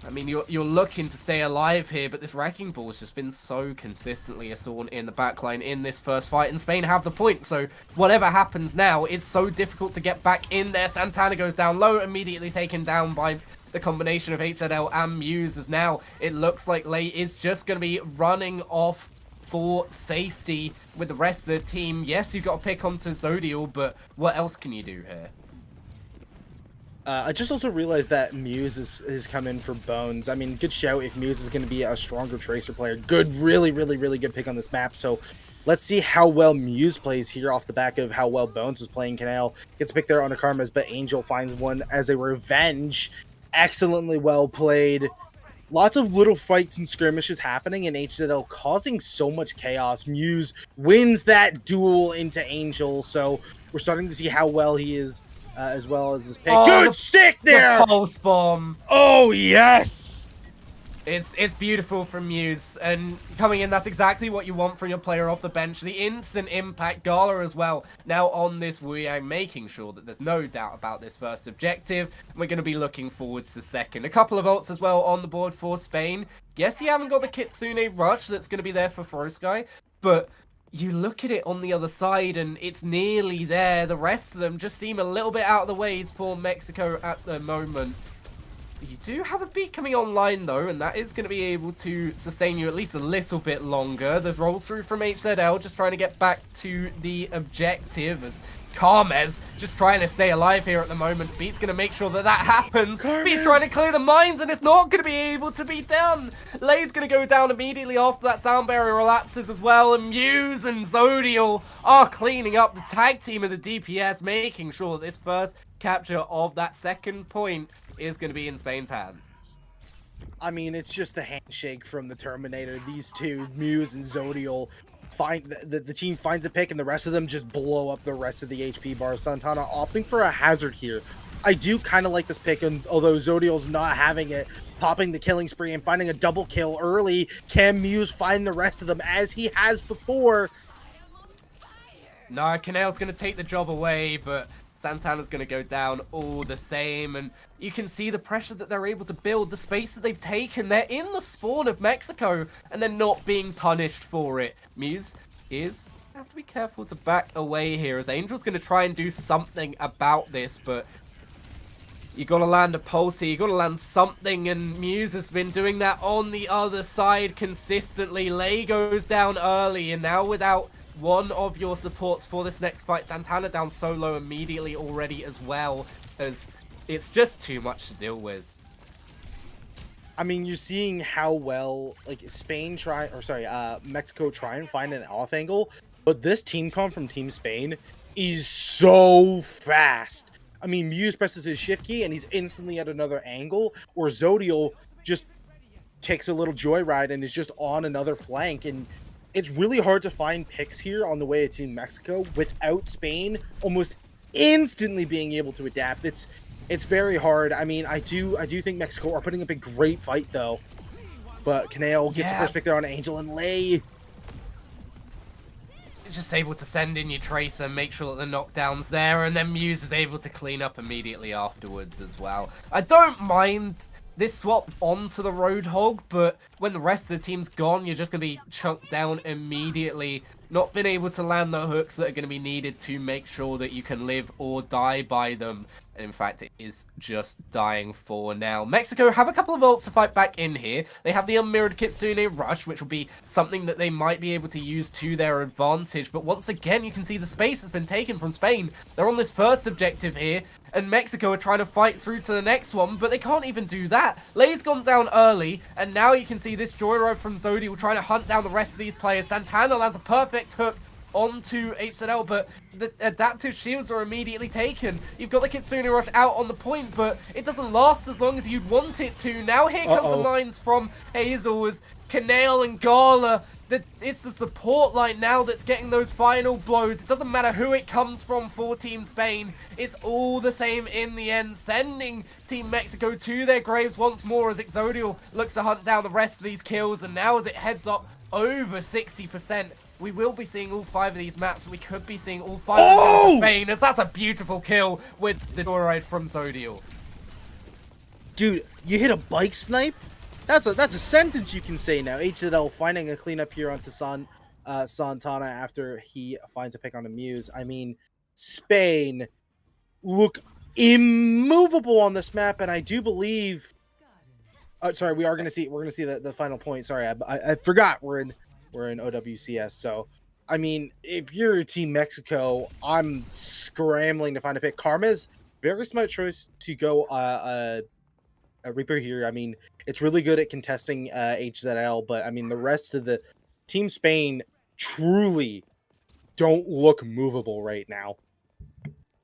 I mean, you're looking to stay alive here, but this Wrecking Ball has just been so consistently assault in the backline in this first fight, and Spain have the point, so whatever happens now, it's so difficult to get back in there. Santana goes down low, immediately taken down by the combination of HZL and Muse, as now it looks like Lei is just going to be running off for safety with the rest of the team. Yes, you've got to pick onto Zodiel, but what else can you do here? I just also realized that Muse is come in for Bones. I mean, good shout if Muse is going to be a stronger Tracer player. Good, really, really, really good pick on this map. So let's see how well Muse plays here off the back of how well Bones was playing. Canal gets a pick there on a Karmas, but Angel finds one as a revenge. Excellently well played. Lots of little fights and skirmishes happening in HZL, causing so much chaos. Muse wins that duel into Angel, so we're starting to see how well he is, as well as his pick. Oh, Good stick there! The pulse bomb. Oh, yes! It's beautiful from Muse, and coming in, that's exactly what you want from your player off the bench. The instant impact. Gala as well. Now on this, we are making sure that there's no doubt about this first objective. We're going to be looking forwards to second. A couple of ults as well on the board for Spain. Yes, you haven't got the Kitsune Rush that's going to be there for Frosky, but you look at it on the other side and it's nearly there. The rest of them just seem a little bit out of the ways for Mexico at the moment. You do have a beat coming online though, and that is going to be able to sustain you at least a little bit longer. There's rolls through from HZL, just trying to get back to the objective, as Carmez just trying to stay alive here at the moment. Beat's going to make sure that that happens. Carmez! Beat's trying to clear the mines, and it's not going to be able to be done. Lei's going to go down immediately after that sound barrier elapses as well, and Muse and Zodiel are cleaning up the tag team of the DPS, making sure that this first capture of that second point is going to be in Spain's hand. I mean, it's just the handshake from the Terminator. These two, Muse and Zodiel, find the team finds a pick, and the rest of them just blow up the rest of the HP bar. Santana opting for a hazard here. I do kind of like this pick, and although Zodiel's not having it, popping the killing spree and finding a double kill early. Can Muse find the rest of them as he has before? No, Canel's going to take the job away, but Santana's going to go down all the same, and you can see the pressure that they're able to build, the space that they've taken. They're in the spawn of Mexico, and they're not being punished for it. Muse is have to be careful to back away here, as Angel's going to try and do something about this, but you got to land a pulse here, you got to land something, and Muse has been doing that on the other side consistently. Lei goes down early, and now without one of your supports for this next fight, Santana down so low immediately already as well, as it's just too much to deal with. I mean, you're seeing how well, like, Mexico try and find an off angle, but this team comp from Team Spain is so fast. I mean, Muse presses his shift key and he's instantly at another angle, or Zodiel just takes a little joyride and is just on another flank, and it's really hard to find picks here on the way to Mexico without Spain almost instantly being able to adapt. It's very hard. I mean, I do think Mexico are putting up a great fight though. But Canale gets the first pick there on Angel and Lei. Just able to send in your Tracer, make sure that the knockdown's there, and then Muse is able to clean up immediately afterwards as well. I don't mind this swap onto the Roadhog, but when the rest of the team's gone, you're just going to be chunked down immediately, not being able to land the hooks that are going to be needed to make sure that you can live or die by them. And in fact, it is just dying for now. Mexico have a couple of ults to fight back in here. They have the unmirrored Kitsune Rush, which will be something that they might be able to use to their advantage. But once again, you can see the space has been taken from Spain. They're on this first objective here, and Mexico are trying to fight through to the next one, but they can't even do that. Lei's gone down early, and now you can see this Joyride from Zodiel trying to hunt down the rest of these players. Santana has a perfect hook onto HZL, but the adaptive shields are immediately taken. You've got the Kitsune Rush out on the point, but it doesn't last as long as you'd want it to. Now here comes the mines from Hazel as Canale and Gala. It's the support line now that's getting those final blows. It doesn't matter who it comes from for Team Spain. It's all the same in the end, sending Team Mexico to their graves once more as Exodial looks to hunt down the rest of these kills, and now as it heads up over 60%, we will be seeing all 5 of these maps. We could be seeing all 5 of them in Spain, as that's a beautiful kill with the Joyride from Zodiel. Dude, you hit a bike snipe? That's a sentence you can say now. HZL finding a cleanup here onto Santana after he finds a pick on a Muse. I mean, Spain look immovable on this map, and I do believe. Sorry, we're gonna see the final point. Sorry, I forgot we're in OWCS. So, I mean, if you're Team Mexico, I'm scrambling to find a pick. Karma's very smart choice to go a Reaper here. I mean, it's really good at contesting HZL, but I mean, the rest of the Team Spain truly don't look movable right now.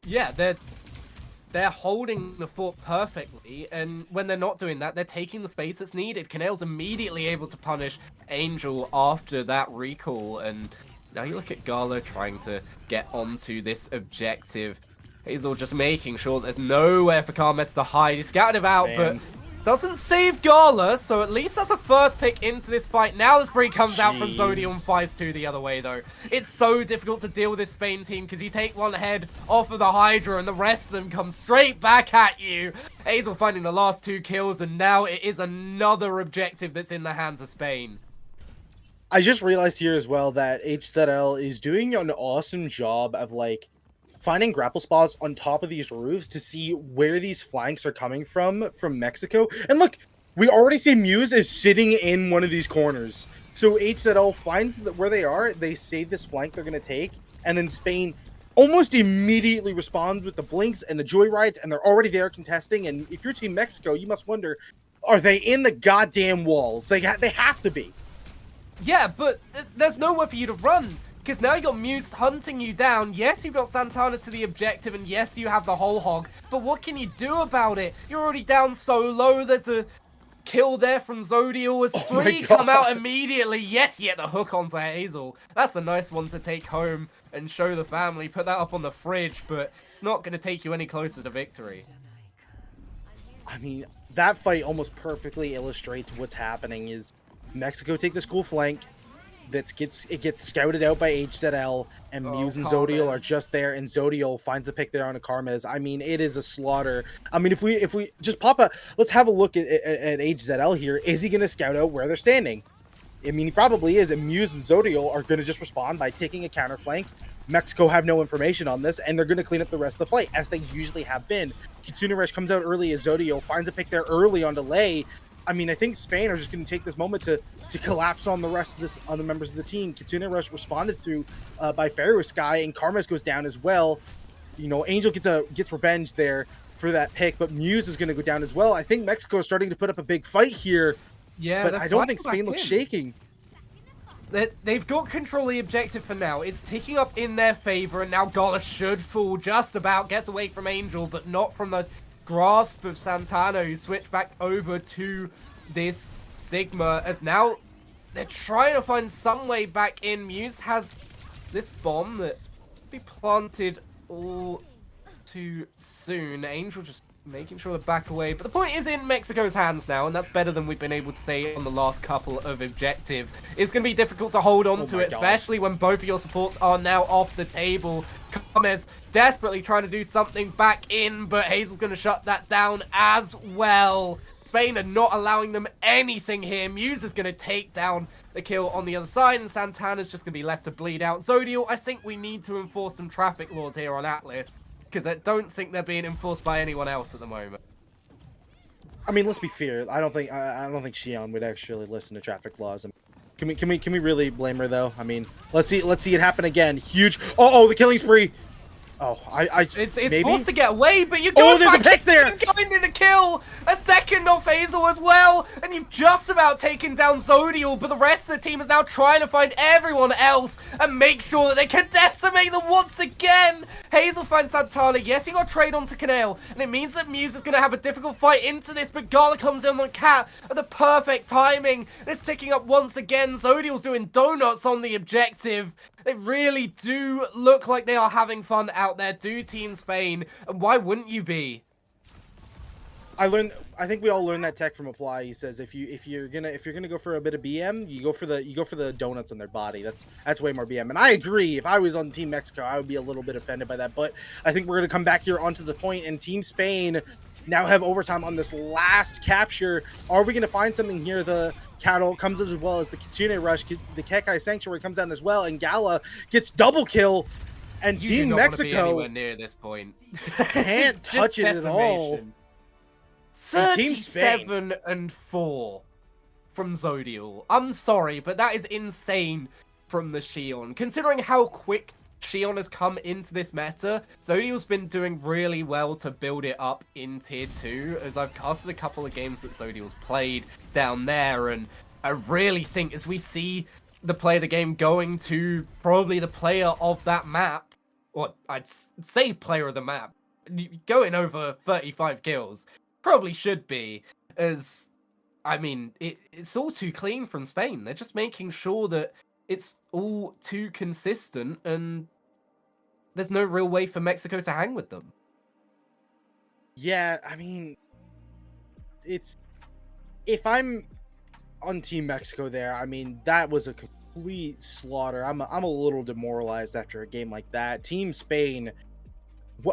Yeah, they're holding the fort perfectly, and when they're not doing that, they're taking the space that's needed. Canale's immediately able to punish Angel after that recall, and now you look at Gala trying to get onto this objective. Hazel just making sure there's nowhere for Carmes to hide. He scouted him out, but doesn't save Gala, so at least that's a first pick into this fight. Now the spree comes out from Zodiel and flies to the other way, though. It's so difficult to deal with this Spain team because you take one head off of the Hydra and the rest of them come straight back at you. Hazel finding the last 2 kills, and now it is another objective that's in the hands of Spain. I just realized here as well that HZL is doing an awesome job of, like, finding grapple spots on top of these roofs to see where these flanks are coming from Mexico. And look, we already see Muse is sitting in one of these corners. So HZL finds where they are, they save this flank they're going to take, and then Spain almost immediately responds with the blinks and the joyrides, and they're already there contesting. And if you're Team Mexico, you must wonder, are they in the goddamn walls? They have to be. Yeah, but there's nowhere for you to run. Because now you got Muse hunting you down. Yes, you've got Santana to the objective, and yes, you have the whole hog. But what can you do about it? You're already down so low. There's a kill there from Zodiel as 3 come out immediately. Yes, you get the hook onto Hazel. That's a nice one to take home and show the family. Put that up on the fridge, but it's not going to take you any closer to victory. I mean, that fight almost perfectly illustrates what's happening. Is Mexico take this cool flank. It gets scouted out by HZL, and Muse and Zodiel are just there, and Zodiel finds a pick there on a Karmes. I mean, it is a slaughter. I mean, if we just let's have a look at HZL here. Is he going to scout out where they're standing? I mean, he probably is, and Muse and Zodiel are going to just respond by taking a counter flank. Mexico have no information on this, and they're going to clean up the rest of the fight, as they usually have been. Kitsune Rush comes out early as Zodiel finds a pick there early on delay. I mean, I think Spain are just going to take this moment to collapse on the rest of on the members of the team. Kitsune Rush responded through by Pharaoh Sky, and Karmas goes down as well. You know, Angel gets revenge there for that pick, but Muse is going to go down as well. I think Mexico is starting to put up a big fight here. Yeah, but I don't think Spain looks shaking. They've got control of the objective for now. It's ticking up in their favor, and now Gala should fall just about. Gets away from Angel, but not from the grasp of Santana, who switched back over to this Sigma, as now they're trying to find some way back in. Muse has this bomb that could be planted all too soon. Angel just making sure to back away. But the point is in Mexico's hands now, and that's better than we've been able to say on the last couple of objective. It's going to be difficult to hold on to it, especially when both of your supports are now off the table. Gomez desperately trying to do something back in, but Hazel's going to shut that down as well. Spain are not allowing them anything here. Muse is going to take down the kill on the other side, and Santana's just going to be left to bleed out. Zodial, I think we need to enforce some traffic laws here on Atlas, because I don't think they're being enforced by anyone else at the moment. I mean, let's be fair. I don't think Xion would actually listen to traffic laws. Can we really blame her though? I mean, let's see it happen again. Huge. Oh, the killing spree. Oh, It's maybe? forced to get away, but you're going there's a pick there! Going to the kill! A second off Hazel as well! And you've just about taken down Zodial, but the rest of the team is now trying to find everyone else and make sure that they can decimate them once again! Hazel finds Santana. Yes, he got trade onto Canale, and it means that Muse is going to have a difficult fight into this, but Gala comes in on Cat at the perfect timing. And it's ticking up once again. Zodial's doing donuts on the objective. They really do look like they are having fun out there, do Team Spain, and why wouldn't you be? I think we all learned that tech from Apply. He says if you're gonna go for a bit of BM, you go for the donuts on their body. That's way more BM. And I agree. If I was on Team Mexico, I would be a little bit offended by that. But I think we're gonna come back here onto the point, and Team Spain now have overtime on this last capture. Are we gonna find something here? The Cattle comes as well as the Kitsune Rush. The Kekai Sanctuary comes down as well, and Gala gets double kill. And You Team do not want to be Mexico anywhere near this point. can't touch it at all. 37-4 from Zodial. I'm sorry, but that is insane from the Xion. Considering how quick Xion has come into this meta, Zodial's been doing really well to build it up in Tier 2, as I've casted a couple of games that Zodial's played down there, and I really think as we see the play of the game going to probably the player of that map, or I'd say player of the map, going over 35 kills, probably should be, as, I mean, it's all too clean from Spain. They're just making sure that it's all too consistent, and there's no real way for Mexico to hang with them. Yeah, I mean, if I'm on Team Mexico there, I mean, that was a complete slaughter. I'm a little demoralized after a game like that. Team Spain,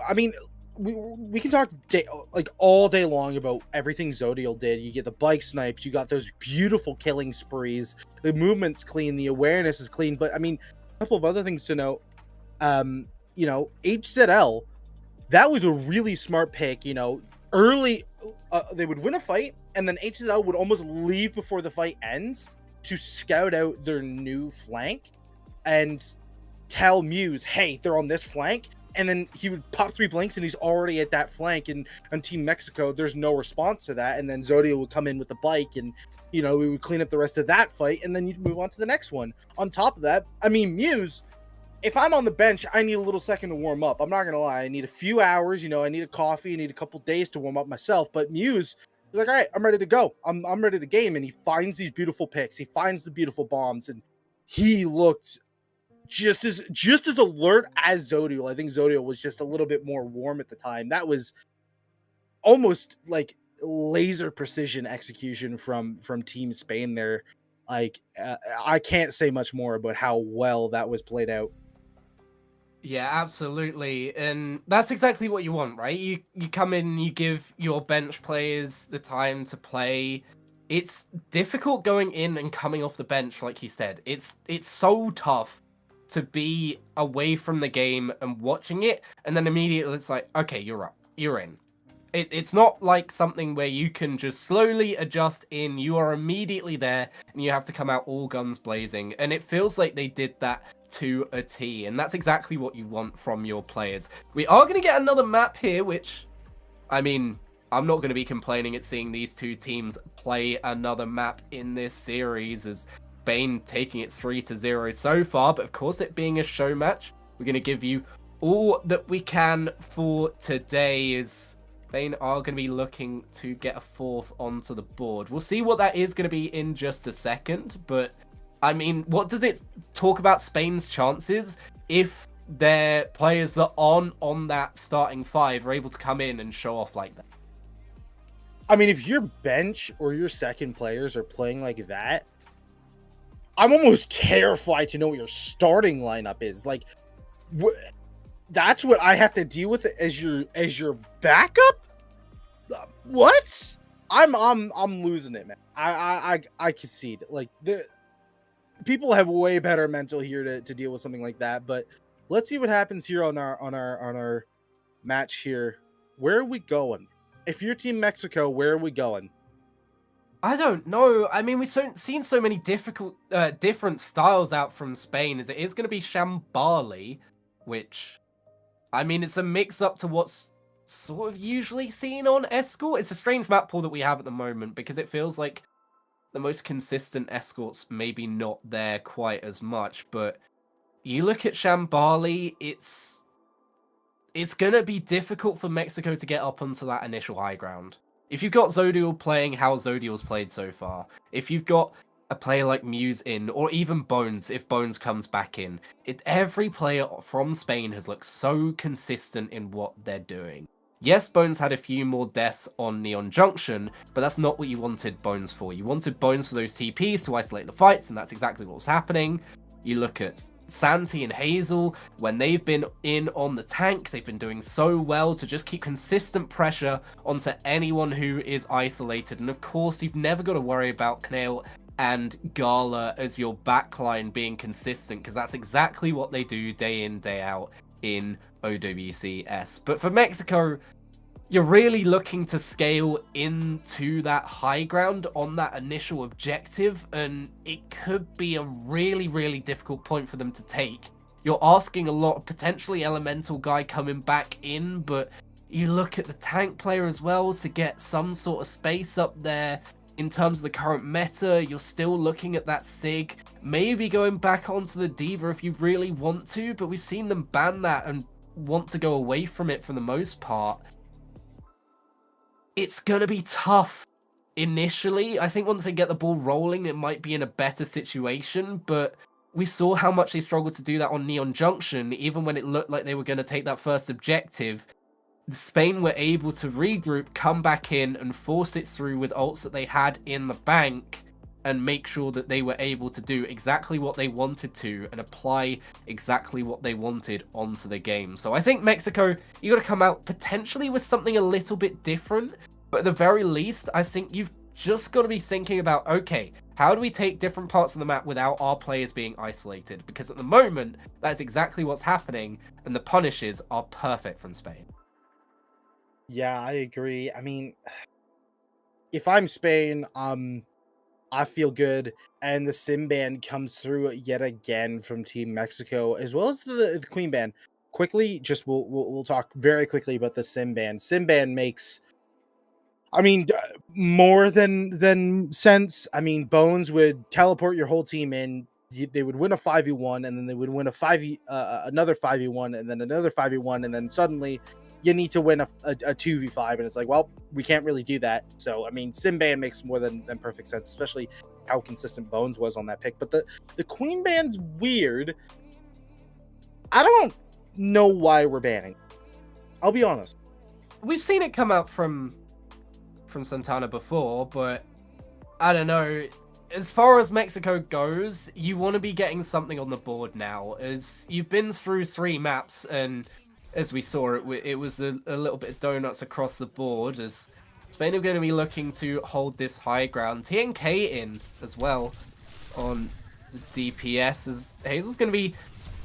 I mean, we can talk all day long about everything Zodial did. You get the bike snipes, you got those beautiful killing sprees, the movement's clean, the awareness is clean, but I mean, a couple of other things to note. You know, HZL, that was a really smart pick. You know, early they would win a fight, and then HZL would almost leave before the fight ends to scout out their new flank and tell Muse, hey, they're on this flank. And then he would pop 3 blinks and he's already at that flank. And on Team Mexico, there's no response to that. And then Zodial would come in with the bike and, you know, we would clean up the rest of that fight. And then you'd move on to the next one. On top of that, I mean, Muse, if I'm on the bench, I need a little second to warm up. I'm not going to lie. I need a few hours. You know, I need a coffee. I need a couple days to warm up myself. But Muse is like, all right, I'm ready to go. I'm ready to game. And he finds these beautiful picks. He finds the beautiful bombs. And he looked just as alert as Zodial. I think Zodial was just a little bit more warm at the time. That was almost like laser precision execution from Team Spain there. Like I can't say much more about how well that was played out. Yeah, absolutely. And that's exactly what you want, right? You come in, you give your bench players the time to play. It's difficult going in and coming off the bench, like you said. It's so tough to be away from the game and watching it, and then immediately it's like, okay, you're up, you're in. It's not like something where you can just slowly adjust in. You are immediately there, and you have to come out all guns blazing. And it feels like they did that to a T, and that's exactly what you want from your players. We are going to get another map here, which, I mean, I'm not going to be complaining at seeing these two teams play another map in this series, as Spain taking it 3-0 so far, but of course it being a show match, we're going to give you all that we can for today, as Spain are going to be looking to get a 4th onto the board. We'll see what that is going to be in just a second, but I mean, what does it talk about Spain's chances if their players that aren't on that starting 5 are able to come in and show off like that? I mean, if your bench or your second players are playing like that, I'm almost terrified to know what your starting lineup is. Like, that's what I have to deal with as your backup. What? I'm losing it, man. I concede. Like, the people have way better mental here to deal with something like that. But let's see what happens here on our match here. Where are we going? If you're Team Mexico, where are we going? I don't know. I mean, we've seen so many different styles out from Spain. Is it is going to be Shambali, which, I mean, it's a mix-up to what's sort of usually seen on Escort. It's a strange map pool that we have at the moment because it feels like the most consistent Escorts maybe not there quite as much. But you look at Shambali, it's going to be difficult for Mexico to get up onto that initial high ground. If you've got Zodial playing how Zodial's played so far, if you've got a player like Muse in, or even Bones, if Bones comes back in, every player from Spain has looked so consistent in what they're doing. Yes, Bones had a few more deaths on Neon Junction, but that's not what you wanted Bones for. You wanted Bones for those TPs to isolate the fights, and that's exactly what was happening. You look at Santi and Hazel, when they've been in on the tank, they've been doing so well to just keep consistent pressure onto anyone who is isolated. And of course, you've never got to worry about Knail and Gala as your backline being consistent, because that's exactly what they do day in, day out in OWCS. But for Mexico, you're really looking to scale into that high ground on that initial objective, and it could be a really, really difficult point for them to take. You're asking a lot of potentially Elemental guy coming back in, but you look at the tank player as well to get some sort of space up there. In terms of the current meta, you're still looking at that Sig, maybe going back onto the D.Va if you really want to, but we've seen them ban that and want to go away from it for the most part. It's going to be tough initially. I think once they get the ball rolling, it might be in a better situation, but we saw how much they struggled to do that on Neon Junction. Even when it looked like they were going to take that first objective, Spain were able to regroup, come back in, and force it through with ults that they had in the bank, and make sure that they were able to do exactly what they wanted to and apply exactly what they wanted onto the game. So I think Mexico, you got to come out potentially with something a little bit different, but at the very least, I think you've just got to be thinking about, okay, how do we take different parts of the map without our players being isolated? Because at the moment, that's exactly what's happening, and the punishes are perfect from Spain. Yeah, I agree. I mean, if I'm Spain, I feel good, and the Sim ban comes through yet again from Team Mexico, as well as the Queen ban. Quickly, just we'll talk very quickly about the Sim ban. Sim ban makes, I mean, more than sense. I mean, Bones would teleport your whole team in. They would win a 5v1, and then they would win a another 5v1, and then another 5v1, and then suddenly you need to win a 2v5, and it's like, well, we can't really do that. So I mean, Sim ban makes more than perfect sense, especially how consistent Bones was on that pick. But the Queen ban's weird. I don't know why we're banning. I'll be honest. We've seen it come out from Santana before, but I don't know. As far as Mexico goes, you want to be getting something on the board now, as you've been through 3 maps, and as we saw, it was a little bit of donuts across the board, as Spain are going to be looking to hold this high ground. TNK in as well on the DPS, as Hazel's going to be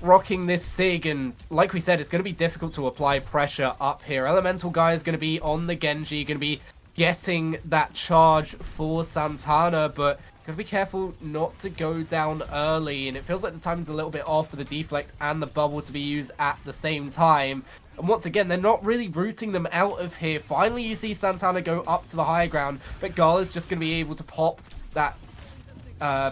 rocking this Sig, and like we said, it's going to be difficult to apply pressure up here. Elemental guy is going to be on the Genji, going to be getting that charge for Santana, but gotta be careful not to go down early, and it feels like the timing's a little bit off for the deflect and the bubble to be used at the same time. And once again, they're not really rooting them out of here. Finally, you see Santana go up to the high ground, but Gala's just gonna be able to pop that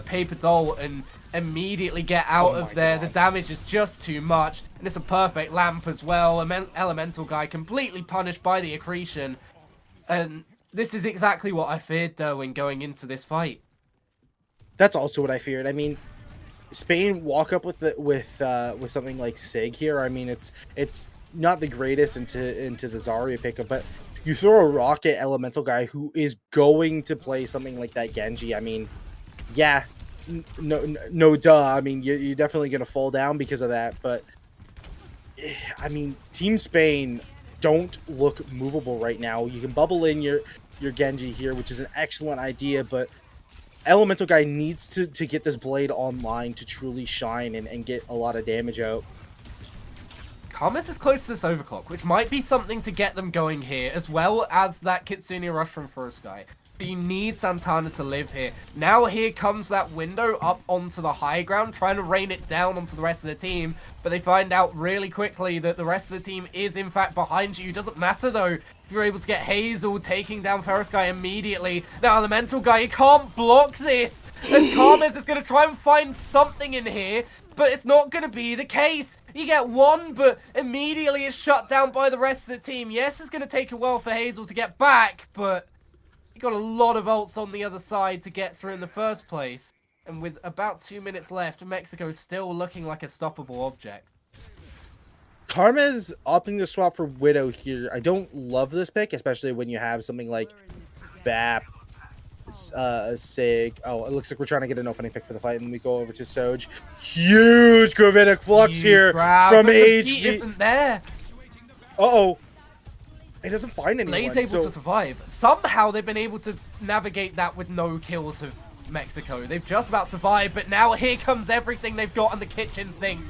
paper doll and immediately get out of there. God. The damage is just too much, and it's a perfect lamp as well. Elemental guy completely punished by the accretion, and this is exactly what I feared, when going into this fight. That's also what I feared. I mean, Spain walk up with something like Sig here. I mean, it's not the greatest into the Zarya pickup, but you throw a rock at Elemental guy who is going to play something like that Genji. I mean, yeah, no, duh. I mean, you're definitely gonna fall down because of that. But I mean, Team Spain don't look movable right now. You can bubble in your Genji here, which is an excellent idea, but Elemental guy needs to get this blade online to truly shine and get a lot of damage out. Karma's is close to this overclock, which might be something to get them going here, as well as that Kitsune rush from First Guy. But you need Santana to live here. Now here comes that window up onto the high ground, trying to rain it down onto the rest of the team. But they find out really quickly that the rest of the team is in fact behind you. Doesn't matter though, if you're able to get Hazel taking down First Guy immediately. Now Elemental guy, you can't block this! As Karma's is going to try and find something in here, but it's not going to be the case. You get one, but immediately it's shut down by the rest of the team. Yes, it's going to take a while for Hazel to get back, but you got a lot of ults on the other side to get through in the first place. And with about 2 minutes left, Mexico still looking like a stoppable object. Karma's opting to swap for Widow here. I don't love this pick, especially when you have something like Bap, Sig. Oh, it looks like we're trying to get an opening pick for the fight, and we go over to Soj. Huge Gravitic Flux here from HV. He isn't there. Uh-oh. It doesn't find anyone. Lay's able to survive. Somehow they've been able to navigate that with no kills of Mexico. They've just about survived, but now here comes everything they've got on the kitchen sink.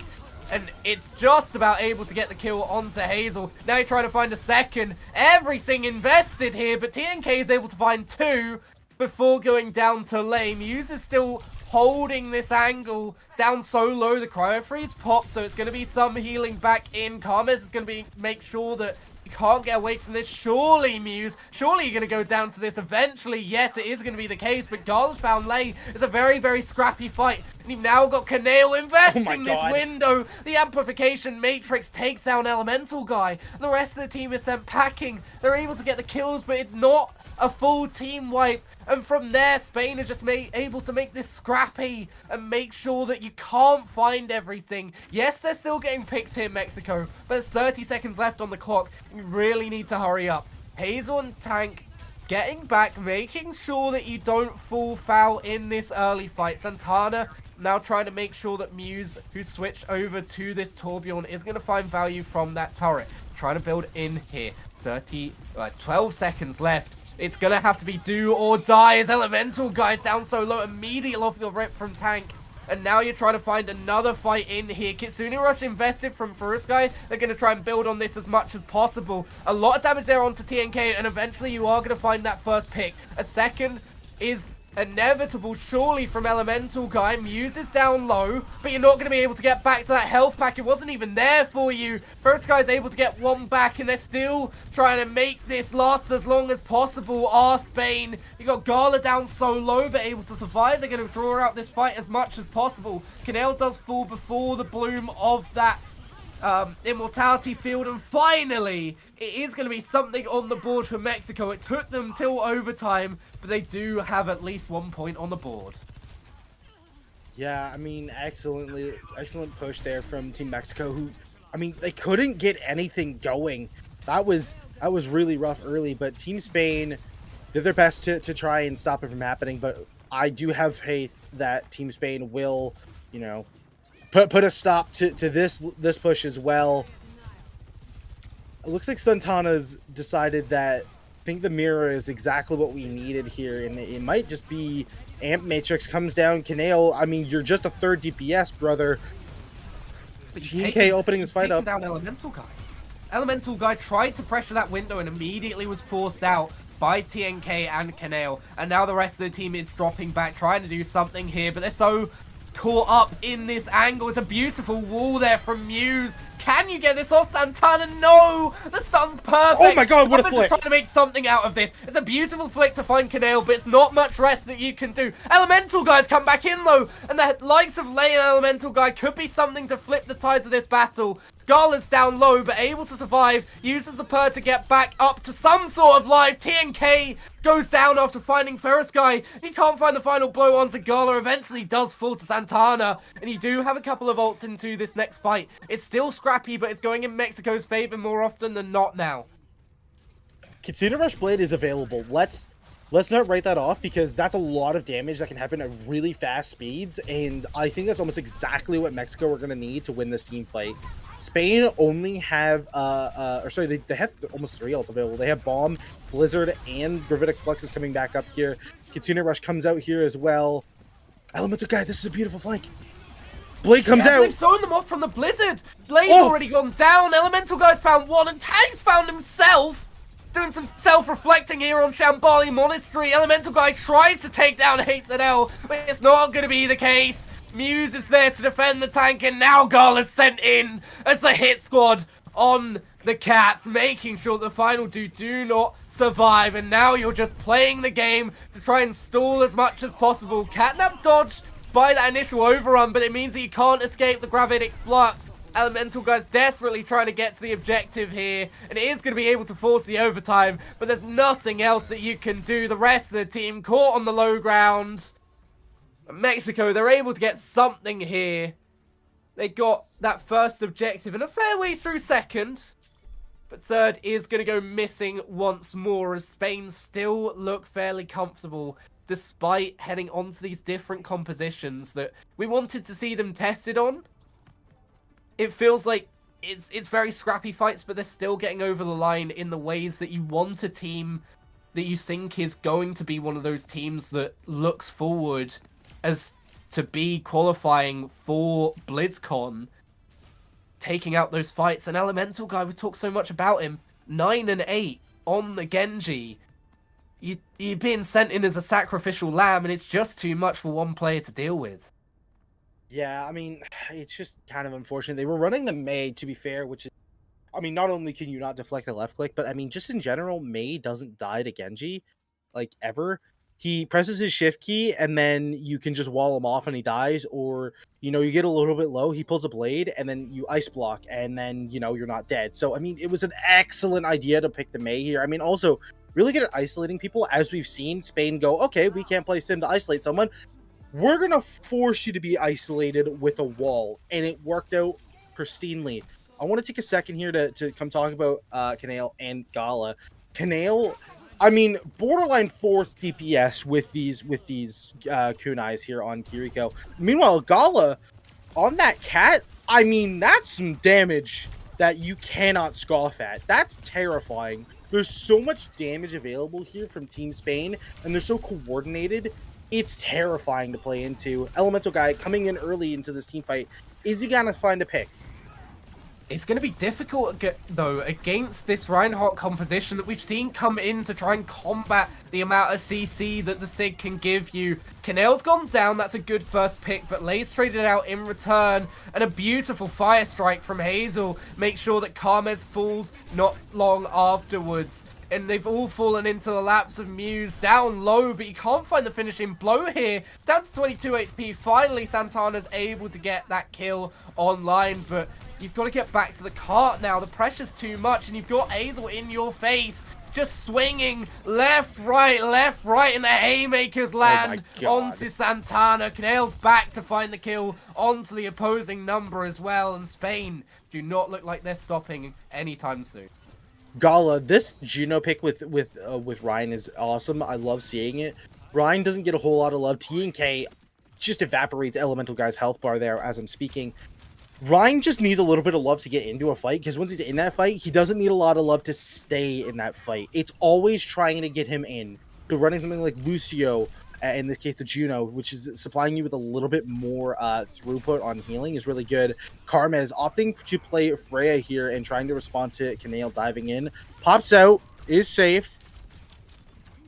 And it's just about able to get the kill onto Hazel. Now you're trying to find a second. Everything invested here, but TNK is able to find two before going down to Lay. Muse is still holding this angle down so low. The cryo freeze popped, so it's going to be some healing back in. Karmez is going to make sure that you can't get away from this. Surely, Muse. Surely you're going to go down to this eventually. Yes, it is going to be the case, but Garland's found Lay. It's a very, very scrappy fight. And you've now got Kaneo investing this window. The amplification matrix takes down Elemental guy. And the rest of the team is sent packing. They're able to get the kills, but it's not a full team wipe. And from there, Spain is just able to make this scrappy and make sure that you can't find everything. Yes, they're still getting picks here, Mexico, but there's 30 seconds left on the clock. You really need to hurry up. Hazel and Tank getting back, making sure that you don't fall foul in this early fight. Santana now trying to make sure that Muse, who switched over to this Torbjorn, is going to find value from that turret. Trying to build in here. 12 seconds left. It's going to have to be do or die as Elemental guys down so low. Immediately off the rip from Tank. And now you're trying to find another fight in here. Kitsune Rush invested from First Guy. They're going to try and build on this as much as possible. A lot of damage there onto TNK. And eventually you are going to find that first pick. A second is inevitable, surely, from Elemental guy. Muse is down low, but you're not going to be able to get back to that health pack. It wasn't even there for you. First guy is able to get one back, and they're still trying to make this last as long as possible. Spain, you got Gala down so low, but able to survive. They're going to draw out this fight as much as possible. Canel does fall before the bloom of that immortality field, and finally it is going to be something on the board for Mexico. It took them till overtime, but they do have at least 1 point on the board. Yeah, I mean, excellent push there from Team Mexico, who, I mean, they couldn't get anything going. That was really rough early, but Team Spain did their best to try and stop it from happening, but I do have faith that Team Spain will, you know, put a stop to this push as well. It looks like Santana's decided that I think the mirror is exactly what we needed here, and it might just be Amp Matrix comes down. Kaneo, I mean, you're just a third DPS, brother. TNK opening this fight up. Down Elemental guy. Elemental guy tried to pressure that window and immediately was forced out by TNK and Kaneo, and now the rest of the team is dropping back, trying to do something here, but they're so caught up in this angle. It's a beautiful wall there from Muse. Can you get this off, Santana? No! The stun's perfect! Oh my god, what a flick! Trying to make something out of this. It's a beautiful flick to find Kaneo, but it's not much rest that you can do. Elemental guys come back in though, and the likes of Lay and Elemental guy could be something to flip the tides of this battle. Gala's down low, but able to survive. Uses the Purr to get back up to some sort of life. TNK goes down after finding Ferris Guy. He can't find the final blow onto Gala. Eventually does fall to Santana. And you do have a couple of ults into this next fight. It's still scrappy, but it's going in Mexico's favor more often than not now. Kitsune Rush Blade is available. Let's not write that off, because that's a lot of damage that can happen at really fast speeds, and I think that's almost exactly what Mexico are going to need to win this team fight. Spain only have, they have almost 3 ults available. They have Bomb, Blizzard, and Gravitic Flux is coming back up here. Kitsune Rush comes out here as well. Elemental Guy, this is a beautiful flank. Blade comes out. They've thrown them off from the Blizzard. Blade's already gone down. Elemental Guy's found one, and Tag's found himself. Doing some self-reflecting here on Shambali Monastery. Elemental Guy tries to take down HZL, but it's not going to be the case. Muse is there to defend the tank, and now Gala's sent in as the hit squad on the Cats, making sure the final do not survive. And now you're just playing the game to try and stall as much as possible. Catnap dodge by that initial overrun, but it means that you can't escape the Gravitic Flux. Elemental Guy's desperately trying to get to the objective here, and it is going to be able to force the overtime, but there's nothing else that you can do. The rest of the team caught on the low ground. Mexico, they're able to get something here. They got that first objective and a fair way through second, but third is going to go missing once more, as Spain still look fairly comfortable despite heading onto these different compositions that we wanted to see them tested on. It feels like it's very scrappy fights, but they're still getting over the line in the ways that you want a team that you think is going to be one of those teams that looks forward as to be qualifying for BlizzCon, taking out those fights. And Elemental Guy, we talk so much about him, 9 and 8 on the Genji. You're being sent in as a sacrificial lamb, and it's just too much for one player to deal with. Yeah, I mean, it's just kind of unfortunate. They were running the Mei, to be fair, which is, I mean, not only can you not deflect the left click, but I mean, just in general, Mei doesn't die to Genji, like, ever. He presses his shift key, and then you can just wall him off and he dies, or, you know, you get a little bit low, he pulls a blade, and then you ice block, and then, you know, you're not dead. So, I mean, it was an excellent idea to pick the Mei here. I mean, also, really good at isolating people, as we've seen Spain go, okay, we can't play Sim to isolate someone. We're going to force you to be isolated with a wall, and it worked out pristinely. I want to take a second here to come talk about Canale and Gala. Canale, I mean, borderline 4th DPS with these kunais here on Kiriko. Meanwhile, Gala, on that cat, I mean, that's some damage that you cannot scoff at. That's terrifying. There's so much damage available here from Team Spain, and they're so coordinated. It's terrifying to play into. Elemental Guy coming in early into this team fight. Is he gonna find a pick? It's going to be difficult, though, against this Reinhardt composition that we've seen come in to try and combat the amount of CC that the Sig can give you. Canale's gone down, that's a good first pick, but Lay's traded out in return, and a beautiful fire strike from Hazel makes sure that Carmez falls not long afterwards. And they've all fallen into the laps of Muse, down low, but you can't find the finishing blow here. Down to 22 HP, finally Santana's able to get that kill online, but you've got to get back to the cart now. The pressure's too much, and you've got Hazel in your face, just swinging left, right, and the haymakers land onto Santana. Canale's back to find the kill onto the opposing number as well, and Spain do not look like they're stopping anytime soon. Gala, this Juno pick with Ryan is awesome. I love seeing it. Ryan doesn't get a whole lot of love. TNK just evaporates Elemental Guy's health bar there as I'm speaking. Ryan just needs a little bit of love to get into a fight, because once he's in that fight, he doesn't need a lot of love to stay in that fight. It's always trying to get him in. So running something like Lucio, in this case the Juno, which is supplying you with a little bit more throughput on healing, is really good. Carmez opting to play Freya here and trying to respond to Canale diving in. Pops out, is safe.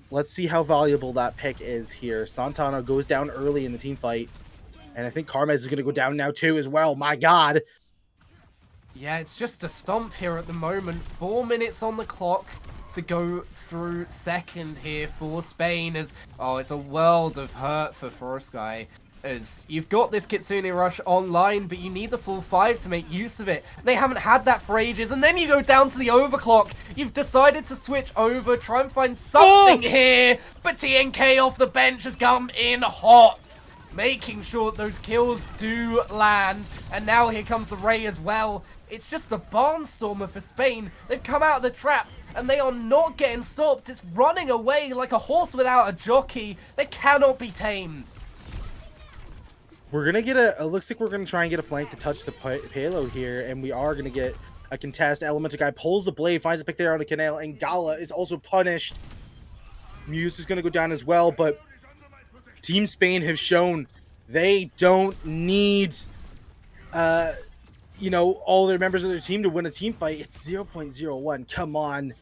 Let's see how valuable that pick is here. Santana goes down early in the team fight, and I think Carmez is going to go down now too as well. My God. Yeah, it's just a stomp here at the moment. 4 minutes on the clock to go through second here for Spain, as it's a world of hurt for Forest Guy. as you've got this Kitsune Rush online, but you need the full 5 to make use of it. They haven't had that for ages, and then you go down to the overclock. You've decided to switch over, try and find something here, but TNK off the bench has come in hot, making sure those kills do land. And now here comes the Ray as well. It's just a barnstormer for Spain. They've come out of the traps, and they are not getting stopped. It's running away like a horse without a jockey. They cannot be tamed. We're going to get it looks like we're going to try and get a flank to touch the payload here, and we are going to get a contest. Elemental guy pulls the blade, finds a pick there on the canal, and Gala is also punished. Muse is going to go down as well, but Team Spain have shown they don't need all their members of their team to win a team fight. It's 0.01. Come on.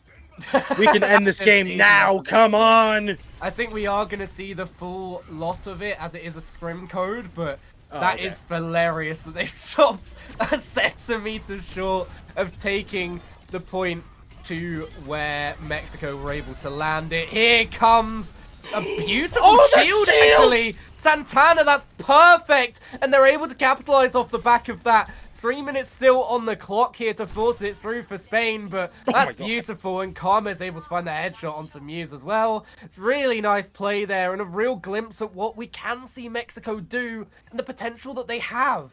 We can end this game now. Come on. I think we are going to see the full lot of it as it is a scrim code, but that is hilarious that they stopped a centimeter short of taking the point to where Mexico were able to land it. Here comes a beautiful shield, actually. Santana, that's perfect. And they're able to capitalize off the back of that. 3 minutes still on the clock here to force it through for Spain, but that's beautiful. And Karma is able to find the headshot onto Muse as well. It's really nice play there and a real glimpse at what we can see Mexico do and the potential that they have.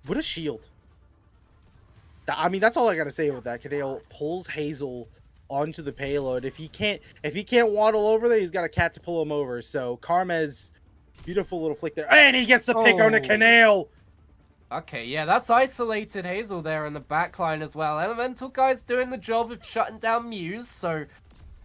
What a shield. I mean, that's all I got to say with that. Kadale pulls Hazel onto the payload. If he can't waddle over there, he's got a cat to pull him over. So Karma's beautiful little flick there. And he gets the pick on the canal. Okay, yeah, that's isolated Hazel there in the backline as well. Elemental guy's doing the job of shutting down Muse, so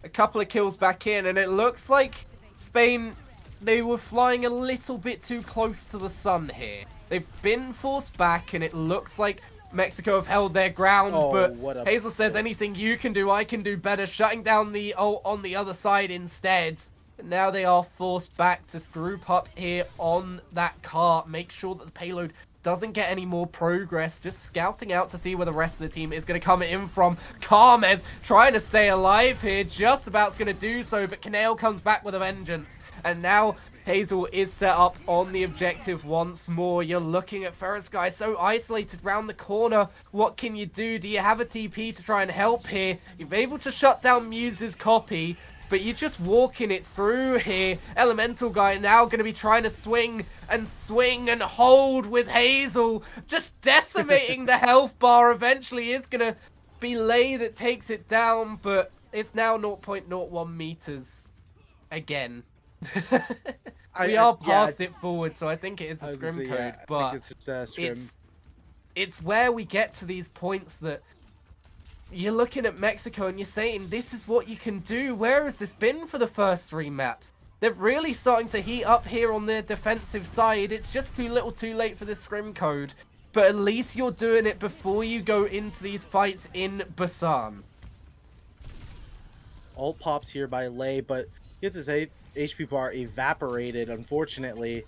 a couple of kills back in, and it looks like Spain, they were flying a little bit too close to the sun here. They've been forced back, and it looks like Mexico have held their ground, but Hazel says anything you can do, I can do better, shutting down the ult on the other side instead. And now they are forced back to group up here on that cart, make sure that the payload doesn't get any more progress, just scouting out to see where the rest of the team is going to come in from. Karmez trying to stay alive here, just about going to do so, but Kanale comes back with a vengeance. And now Hazel is set up on the objective once more. You're looking at Ferris Guy so isolated round the corner. What can you do? Do you have a TP to try and help here? You're able to shut down Muse's copy, but you're just walking it through here. Elemental guy now going to be trying to swing and hold with Hazel. Just decimating the health bar. Eventually is going to be Lay that takes it down, but it's now 0.01 meters again. We are past it forward, so I think it is a scrim code, but it's where we get to these points that you're looking at Mexico and you're saying, this is what you can do. Where has this been for the first 3 maps? They're really starting to heat up here on their defensive side. It's just too little too late for this scrim code. But at least you're doing it before you go into these fights in Busan. Ult pops here by Lay, but gets his HP bar evaporated, unfortunately.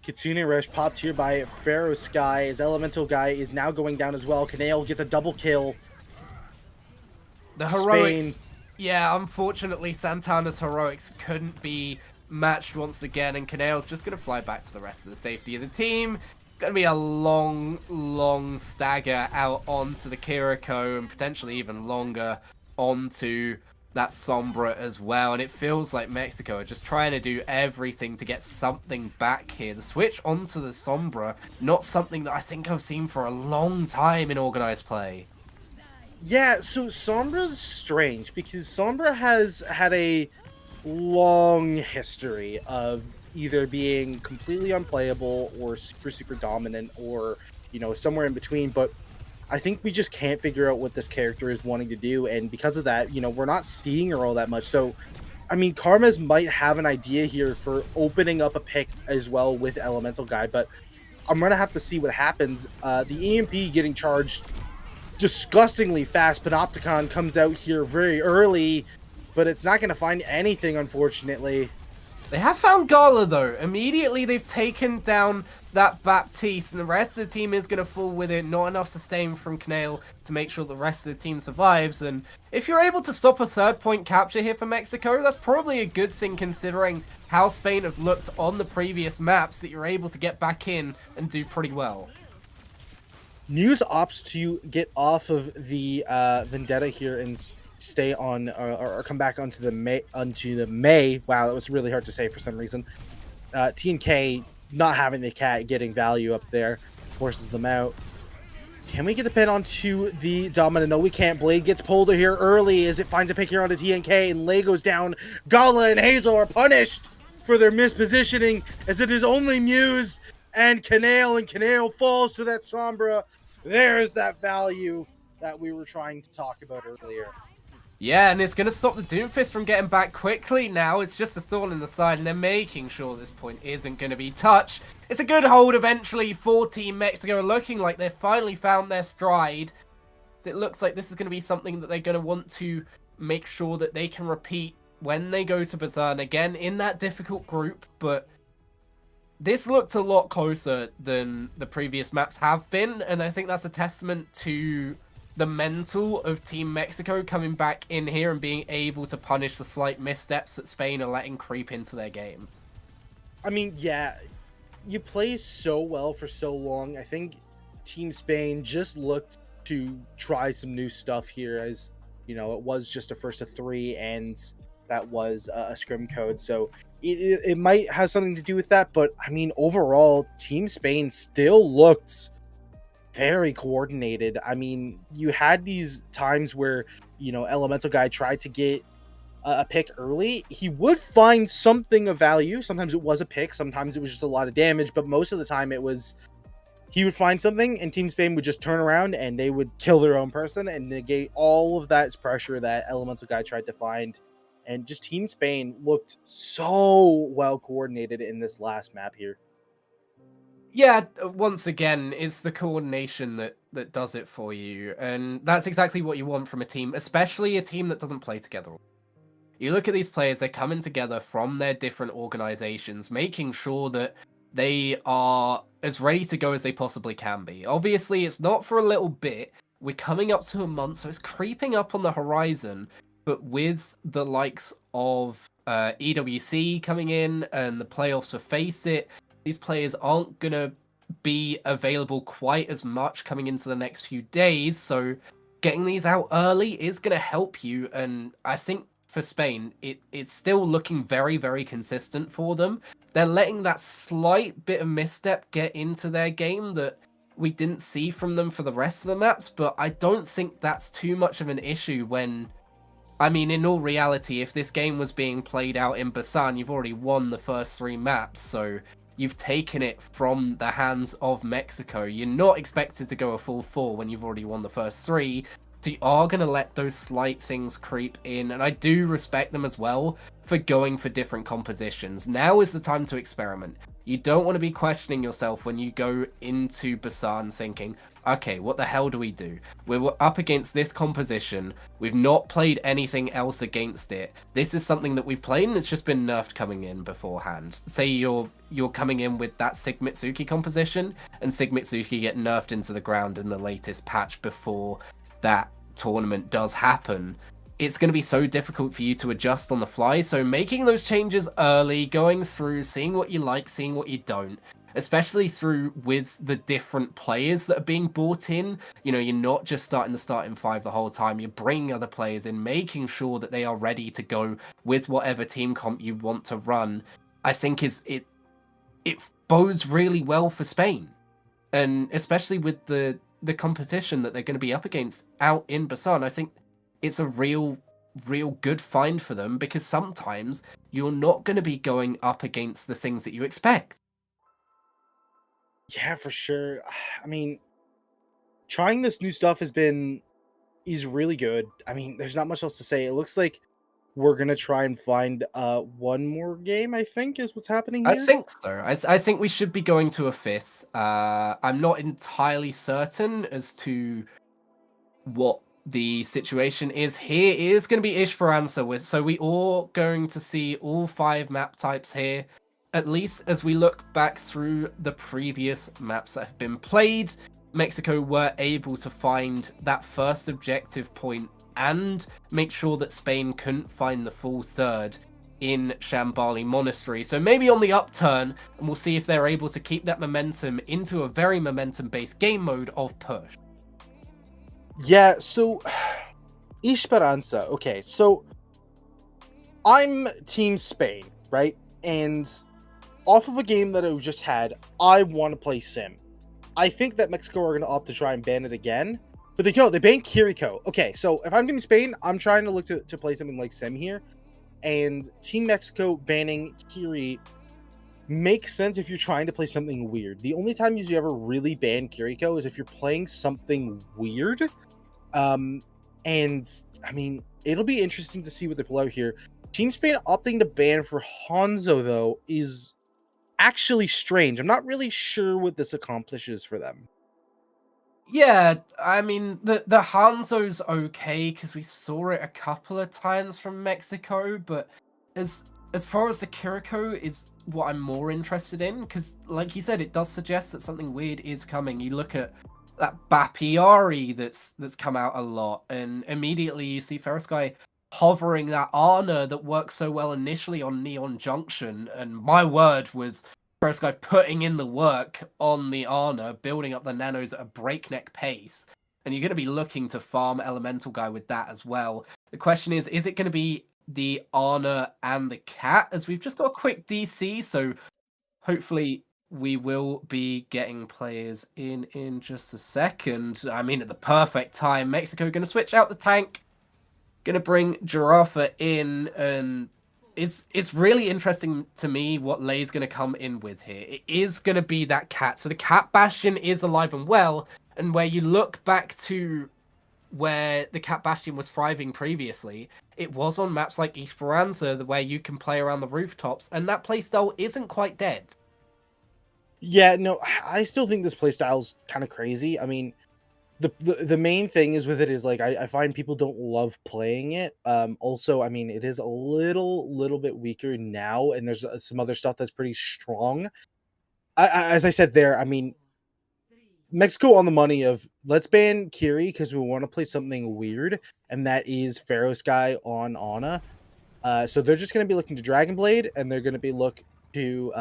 Kitsune Rush popped here by Pharaoh Sky. His Elemental guy is now going down as well. Kanale gets a double kill. The heroics. Yeah, unfortunately, Santana's heroics couldn't be matched once again, and Kanale's just going to fly back to the rest of the safety of the team. Going to be a long stagger out onto the Kiriko, and potentially even longer onto that Sombra as well. And it feels like Mexico are just trying to do everything to get something back here. The switch onto the Sombra, not something that I think I've seen for a long time in organized play. Yeah, so Sombra's strange because Sombra has had a long history of either being completely unplayable or super dominant, or somewhere in between, but I think we just can't figure out what this character is wanting to do, and because of that, we're not seeing her all that much. So, I mean, Karmaz might have an idea here for opening up a pick as well with Elemental Guy, but I'm going to have to see what happens. The EMP getting charged disgustingly fast. Panopticon comes out here very early, but it's not going to find anything, unfortunately. They have found Gala, though. Immediately, they've taken down that Baptiste, and the rest of the team is going to fall with it. Not enough sustain from Knale to make sure the rest of the team survives. And if you're able to stop a 3rd-point capture here for Mexico, that's probably a good thing considering how Spain have looked on the previous maps, that you're able to get back in and do pretty well. News opts to get off of the Vendetta here and stay on or come back onto the May. Wow, that was really hard to say for some reason. T&K not having the cat getting value up there forces them out. Can we get the pin onto the Dominant? No, we can't. Blade gets pulled here early as it finds a pick here onto TNK, and Lay goes down. Gala and Hazel are punished for their mispositioning, as it is only Muse and Canale falls to that Sombra. There's that value that we were trying to talk about earlier. Yeah, and it's going to stop the Doomfist from getting back quickly now. It's just a stall in the side, and they're making sure this point isn't going to be touched. It's a good hold eventually for Team Mexico, looking like they've finally found their stride. It looks like this is going to be something that they're going to want to make sure that they can repeat when they go to Bazaar again in that difficult group, but this looked a lot closer than the previous maps have been, and I think that's a testament to the mental of Team Mexico coming back in here and being able to punish the slight missteps that Spain are letting creep into their game. I mean, yeah, you play so well for so long. I think Team Spain just looked to try some new stuff here, as you know, it was just a first of 3, and that was a scrim code, so it might have something to do with that. But I mean, overall, Team Spain still looked very coordinated. I mean, you had these times where, you know, Elemental Guy tried to get a pick early. He would find something of value. Sometimes it was a pick, sometimes it was just a lot of damage, but most of the time it was he would find something and Team Spain would just turn around and they would kill their own person and negate all of that pressure that Elemental Guy tried to find. And just Team Spain looked so well coordinated in this last map here. Yeah, once again, it's the coordination that does it for you, and that's exactly what you want from a team, especially a team that doesn't play together. You look at these players, they're coming together from their different organizations, making sure that they are as ready to go as they possibly can be. Obviously, it's not for a little bit. We're coming up to a month, so it's creeping up on the horizon, but with the likes of EWC coming in and the playoffs for Face It, these players aren't going to be available quite as much coming into the next few days, so getting these out early is going to help you, and I think for Spain, it's still looking very, very consistent for them. They're letting that slight bit of misstep get into their game that we didn't see from them for the rest of the maps, but I don't think that's too much of an issue when, I mean, in all reality, if this game was being played out in Busan, you've already won the first 3 maps, so you've taken it from the hands of Mexico. You're not expected to go a full 4 when you've already won the first 3, so you are going to let those slight things creep in, and I do respect them as well for going for different compositions. Now is the time to experiment. You don't want to be questioning yourself when you go into Busan thinking, okay, what the hell do we do? We're up against this composition. We've not played anything else against it. This is something that we've played and it's just been nerfed coming in beforehand. Say you're coming in with that Sigmitsuki composition and Sigmitsuki get nerfed into the ground in the latest patch before that tournament does happen. It's going to be so difficult for you to adjust on the fly, so making those changes early, going through, seeing what you like, seeing what you don't, especially through with the different players that are being brought in. You know, you're not just starting the starting 5 the whole time, you're bringing other players in, making sure that they are ready to go with whatever team comp you want to run, I think it bodes really well for Spain. And especially with the competition that they're going to be up against out in Busan, I think it's a real good find for them, because sometimes you're not going to be going up against the things that you expect. Yeah, for sure. I mean, trying this new stuff is really good. I mean, there's not much else to say. It looks like we're gonna try and find one more game, I think, is what's happening I here. think so. I think we should be going to a 5th. I'm not entirely certain as to what the situation is here is going to be Esperanza. So we all going to see all 5 map types here, at least as we look back through the previous maps that have been played. Mexico were able to find that first objective point and make sure that Spain couldn't find the full third in Shambali Monastery. So maybe on the upturn, and we'll see if they're able to keep that momentum into a very momentum-based game mode of push. Yeah, so Esperanza. Okay, so I'm Team Spain, right? And off of a game that I've just had, I want to play Sim. I think that Mexico are going to opt to try and ban it again, but they don't. They banned Kiriko. Okay, so if I'm Team Spain, I'm trying to look to play something like Sim here, and Team Mexico banning Kiri makes sense if you're trying to play something weird. The only time you ever really ban Kiriko is if you're playing something weird. And I mean, it'll be interesting to see what they pull out here. Team Spain opting to ban for Hanzo, though, is actually strange. I'm not really sure what this accomplishes for them. Yeah, I mean, the Hanzo's okay, because we saw it a couple of times from Mexico, but as far as the Kiriko is what I'm more interested in, because like you said, it does suggest that something weird is coming. You look at that Bapiari that's come out a lot, and immediately you see Ferrosky hovering that Ana that worked so well initially on Neon Junction, and my word was Ferrosky putting in the work on the Ana, building up the nanos at a breakneck pace, and you're going to be looking to farm Elemental Guy with that as well. The question is it going to be the Ana and the Cat, as we've just got a quick DC, so hopefully we will be getting players in just a second. I mean, at the perfect time, Mexico going to switch out the tank, going to bring Giraffa in, and it's really interesting to me what Lay's going to come in with here. It is going to be that Cat. So the Cat Bastion is alive and well, and where you look back to where the Cat Bastion was thriving previously, it was on maps like Esperanza, where you can play around the rooftops, and that playstyle isn't quite dead. Yeah, no, I still think this playstyle's kind of crazy. I mean, the main thing is with it is like I find people don't love playing it. Also, I mean, it is a little bit weaker now, and there's some other stuff that's pretty strong. As I said there, I mean, Mexico on the money of let's ban Kiri because we want to play something weird, and that is Pharaoh Sky on Ana. So they're just going to be looking to Dragon Blade, and they're going to be look to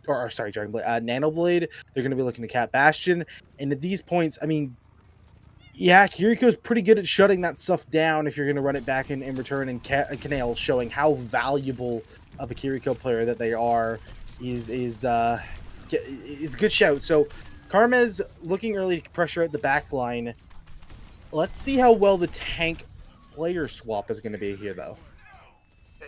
Dragon Blade, Nano Blade. They're going to be looking to Cat Bastion, and at these points, I mean, yeah, Kiriko is pretty good at shutting that stuff down if you're going to run it back in return, and Canale showing how valuable of a Kiriko player that they are is a good shout. So Carmez looking early to pressure at the back line. Let's see how well the tank player swap is going to be here, though.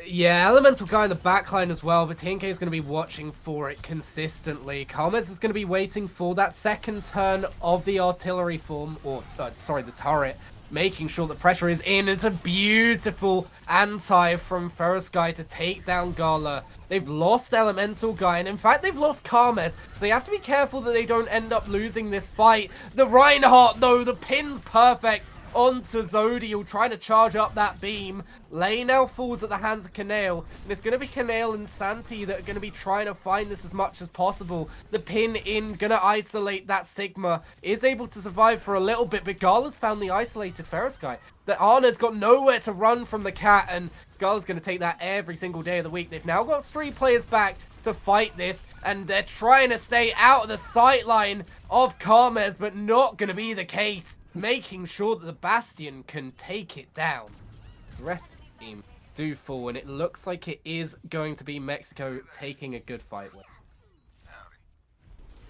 Yeah, Elemental Guy in the backline as well, but TNK is going to be watching for it consistently. Carmez is going to be waiting for that second turn of the artillery form, or, sorry, the turret, making sure the pressure is in. It's a beautiful anti from Ferrosky to take down Gala. They've lost Elemental Guy, and in fact, they've lost Carmez, so they have to be careful that they don't end up losing this fight. The Reinhardt, though, the pin's perfect onto Zodiel, trying to charge up that beam. Lay now falls at the hands of Canale, and it's going to be Canale and Santi that are going to be trying to find this as much as possible. The pin in, going to isolate that Sigma, is able to survive for a little bit, but Gala's found the isolated Ferrosky. The Ana's got nowhere to run from the Cat, and Gala's going to take that every single day of the week. They've now got 3 players back to fight this, and they're trying to stay out of the sight line of Carmez, but not going to be the case. Making sure that the Bastion can take it down. The rest of the team do fall, and it looks like it is going to be Mexico taking a good fight with.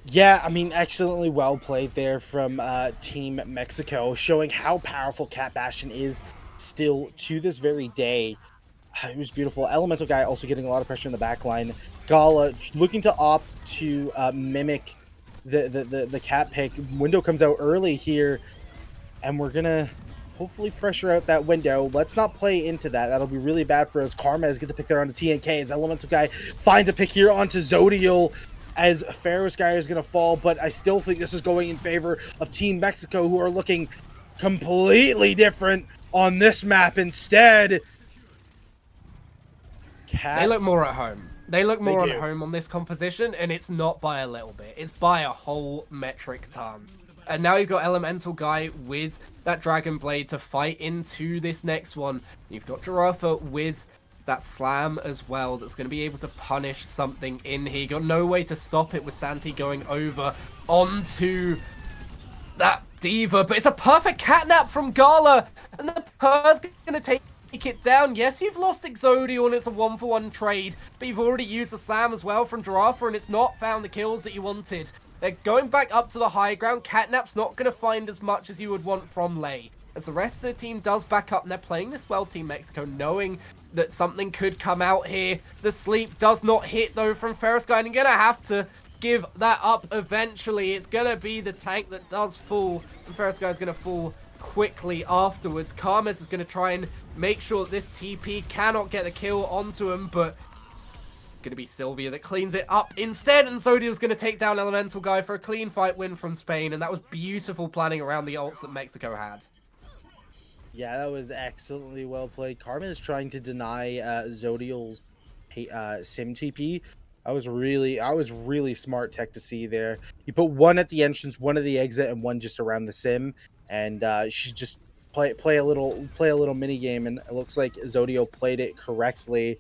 Yeah, I mean, excellently well played there from Team Mexico, showing how powerful Cat Bastion is still to this very day. It was beautiful. Elemental Guy also getting a lot of pressure in the back line. Gala looking to opt to mimic the Cat pick. Window comes out early here, and we're going to hopefully pressure out that window. Let's not play into that. That'll be really bad for us. Carmez gets a pick there onto TNK as Elemental Guy finds a pick here onto Zodiel as Pharaoh's Guy is going to fall, but I still think this is going in favor of Team Mexico, who are looking completely different on this map instead. They look Cats, more at home. They look more do. at home on this composition, and it's not by a little bit. It's by a whole metric ton. And now you've got Elemental Guy with that Dragon Blade to fight into this next one. You've got Giraffa with that slam as well that's going to be able to punish something in here. You've got no way to stop it with Santi going over onto that Diva, but it's a perfect catnap from Gala, and the Purr's going to take it down. Yes, you've lost Exodio and it's a 1-for-1 trade, but you've already used the slam as well from Giraffa, and it's not found the kills that you wanted. They're going back up to the high ground. Catnap's not going to find as much as you would want from Lei. As the rest of the team does back up, and they're playing this well, Team Mexico, knowing that something could come out here. The sleep does not hit, though, from Ferris Guy, and you're going to have to give that up eventually. It's going to be the tank that does fall, and Ferris Guy is going to fall quickly afterwards. Karmas is going to try and make sure that this TP cannot get the kill onto him, but going to be Sylvia that cleans it up instead, and Zodio's going to take down Elemental Guy for a clean fight win from Spain, and that was beautiful planning around the ults that Mexico had. Yeah, that was excellently well played. Karma is trying to deny Zodiel's sim TP. I was really smart tech to see there. You put one at the entrance, one at the exit, and one just around the sim, and she just play a little mini game, and it looks like Zodio played it correctly.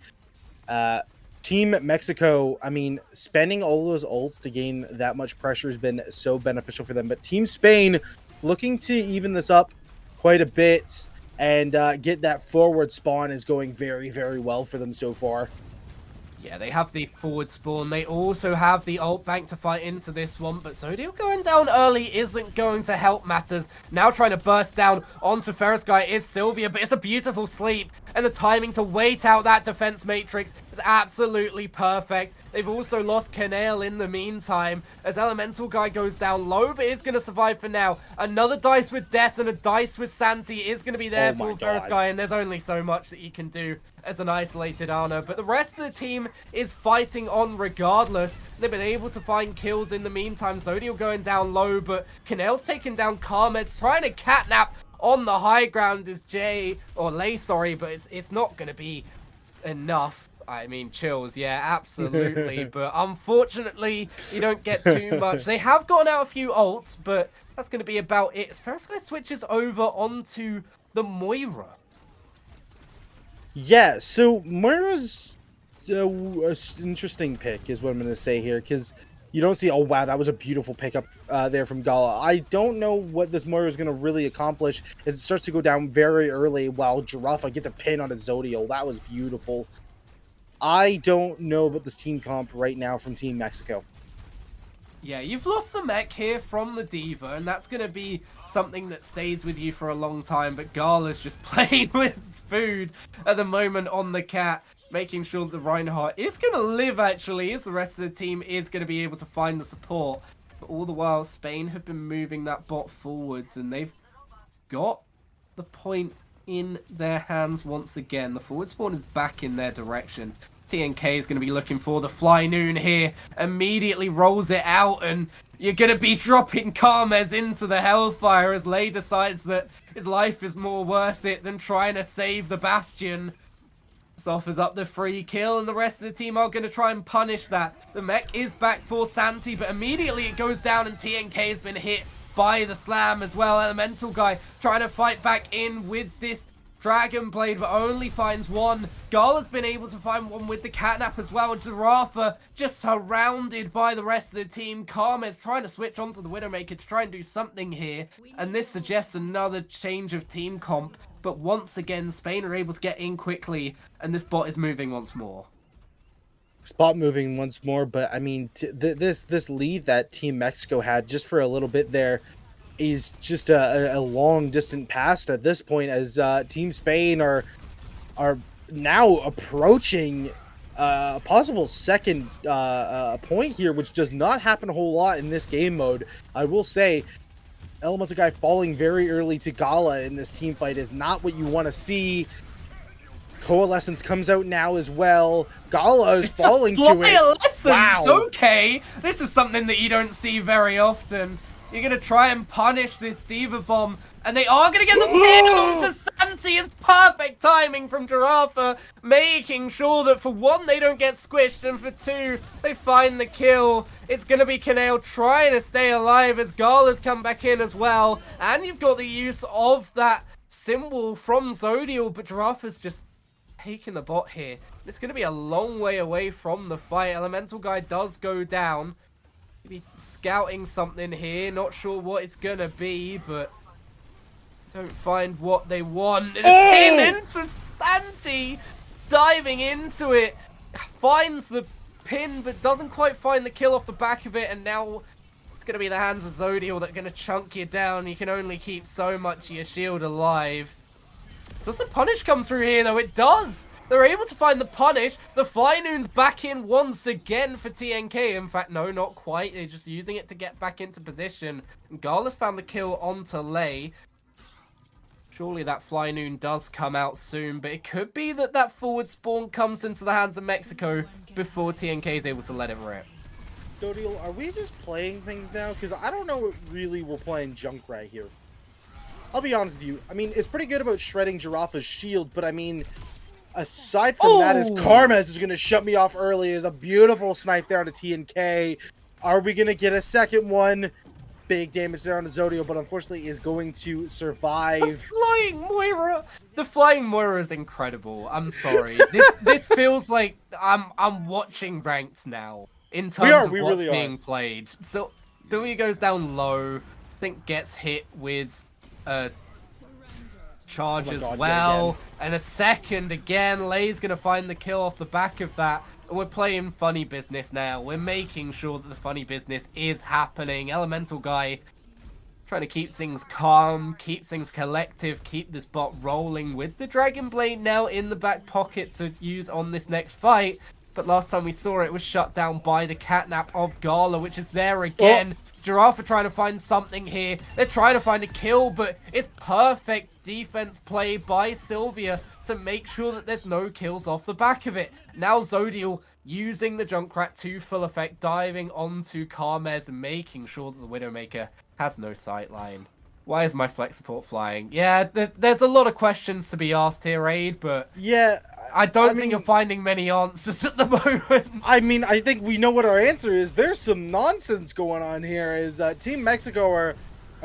Team Mexico, I mean, spending all those ults to gain that much pressure has been so beneficial for them. But Team Spain looking to even this up quite a bit and get that forward spawn is going very, very well for them so far. Yeah, they have the forward spawn. They also have the ult bank to fight into this one, but Zodio going down early isn't going to help matters. Now trying to burst down onto Ferris Guy is Sylvia, but it's a beautiful sleep, and the timing to wait out that defense matrix is absolutely perfect. They've also lost Kanale in the meantime, as Elemental Guy goes down low, but is going to survive for now. Another dice with Death and a dice with Santi is going to be there for Ferris Guy, and there's only so much that you can do as an isolated Ana, but the rest of the team is fighting on regardless. They've been able to find kills in the meantime. Zodio going down low, but Kanale's taking down Carmed's trying to catnap on the high ground is Lei, sorry, but it's not going to be enough. I mean, chills, yeah, absolutely, but unfortunately, you don't get too much. They have gotten out a few ults, but that's going to be about it. As Ferris Guy switches over onto the Moira. Yeah, so Moira's an interesting pick is what I'm going to say here, because you don't see, oh wow, that was a beautiful pickup there from Gala. I don't know what this Moira is going to really accomplish as it starts to go down very early while Giraffa gets a pin on a Zodio. That was beautiful. I don't know about this team comp right now from Team Mexico. Yeah, you've lost the mech here from the Diva, and that's going to be something that stays with you for a long time, but Gala's just playing with his food at the moment on the cat, making sure that the Reinhardt is going to live, actually, as the rest of the team is going to be able to find the support. But all the while, Spain have been moving that bot forwards, and they've got the point in their hands once again. The forward spawn is back in their direction. TNK is going to be looking for the Fly Noon here, immediately rolls it out, and you're going to be dropping Karmez into the Hellfire as Lei decides that his life is more worth it than trying to save the Bastion. This offers up the free kill, and the rest of the team are going to try and punish that. The mech is back for Santi, but immediately it goes down, and TNK has been hit by the slam as well. Elemental Guy trying to fight back in with this Dragon Blade, but only finds one. Gala's been able to find one with the catnap as well. Giraffa just surrounded by the rest of the team. Karma's trying to switch onto the Widowmaker to try and do something here, and this suggests another change of team comp. But once again, Spain are able to get in quickly, and this bot is moving once more. Spot moving once more, but I mean, this lead that Team Mexico had just for a little bit there is just a long distant past at this point, as Team Spain are now approaching a possible second point here, which does not happen a whole lot in this game mode. I will say, Elemental Guy falling very early to Gala in this team fight is not what you want to see. Coalescence comes out now as well. Gala is falling to it. Coalescence, wow. Okay. This is something that you don't see very often. You're going to try and punish this Diva Bomb. And they are going to get the pin onto Santi. It's perfect timing from Giraffe, making sure that for one, they don't get squished. And for two, they find the kill. It's going to be Kaneo trying to stay alive as Gala's come back in as well. And you've got the use of that symbol from Zodial. But Giraffe is just taking the bot here. It's going to be a long way away from the fight. Elemental Guy does go down. Maybe scouting something here. Not sure what it's going to be, but don't find what they want. And a pin into Santi. Diving into it. Finds the pin, but doesn't quite find the kill off the back of it. And now it's going to be the hands of Zodial that are going to chunk you down. You can only keep so much of your shield alive. Does the punish come through here, though? It does! They're able to find the punish. The Flynoon's back in once again for TNK. In fact, no, not quite. They're just using it to get back into position. And Gala's found the kill onto Lei. Surely that Flynoon does come out soon, but it could be that that forward spawn comes into the hands of Mexico before TNK is able to let it rip. Zodial, are we just playing things now? Because I don't know if really we're playing Junkrat here. I'll be honest with you. I mean, it's pretty good about shredding Giraffe's shield, but I mean, aside from that, is Karmas is going to shut me off early. Is a beautiful snipe there on the T&K. Are we going to get a second one? Big damage there on the Zodial, but unfortunately is going to survive. The Flying Moira! The Flying Moira is incredible. I'm sorry. This feels like I'm watching ranked now in terms of what's being played. So Dewey goes down low. I think gets hit with charge as well, and a second again. Lei's gonna find the kill off the back of that. We're playing funny business now. We're making sure that the funny business is happening. Elemental Guy trying to keep things calm, keep things collective, keep this bot rolling with the Dragon Blade now in the back pocket to use on this next fight. But last time we saw it was shut down by the catnap of Gala, which is there again. Giraffe are trying to find something here. They're trying to find a kill, but it's perfect defense play by Sylvia to make sure that there's no kills off the back of it. Now Zodial using the Junkrat to full effect, diving onto Karmas and making sure that the Widowmaker has no sightline. Why is my flex support flying? Yeah, there's a lot of questions to be asked here, Aid, but yeah, I don't think you're finding many answers at the moment. I mean, I think we know what our answer is. There's some nonsense going on here. Is Team Mexico are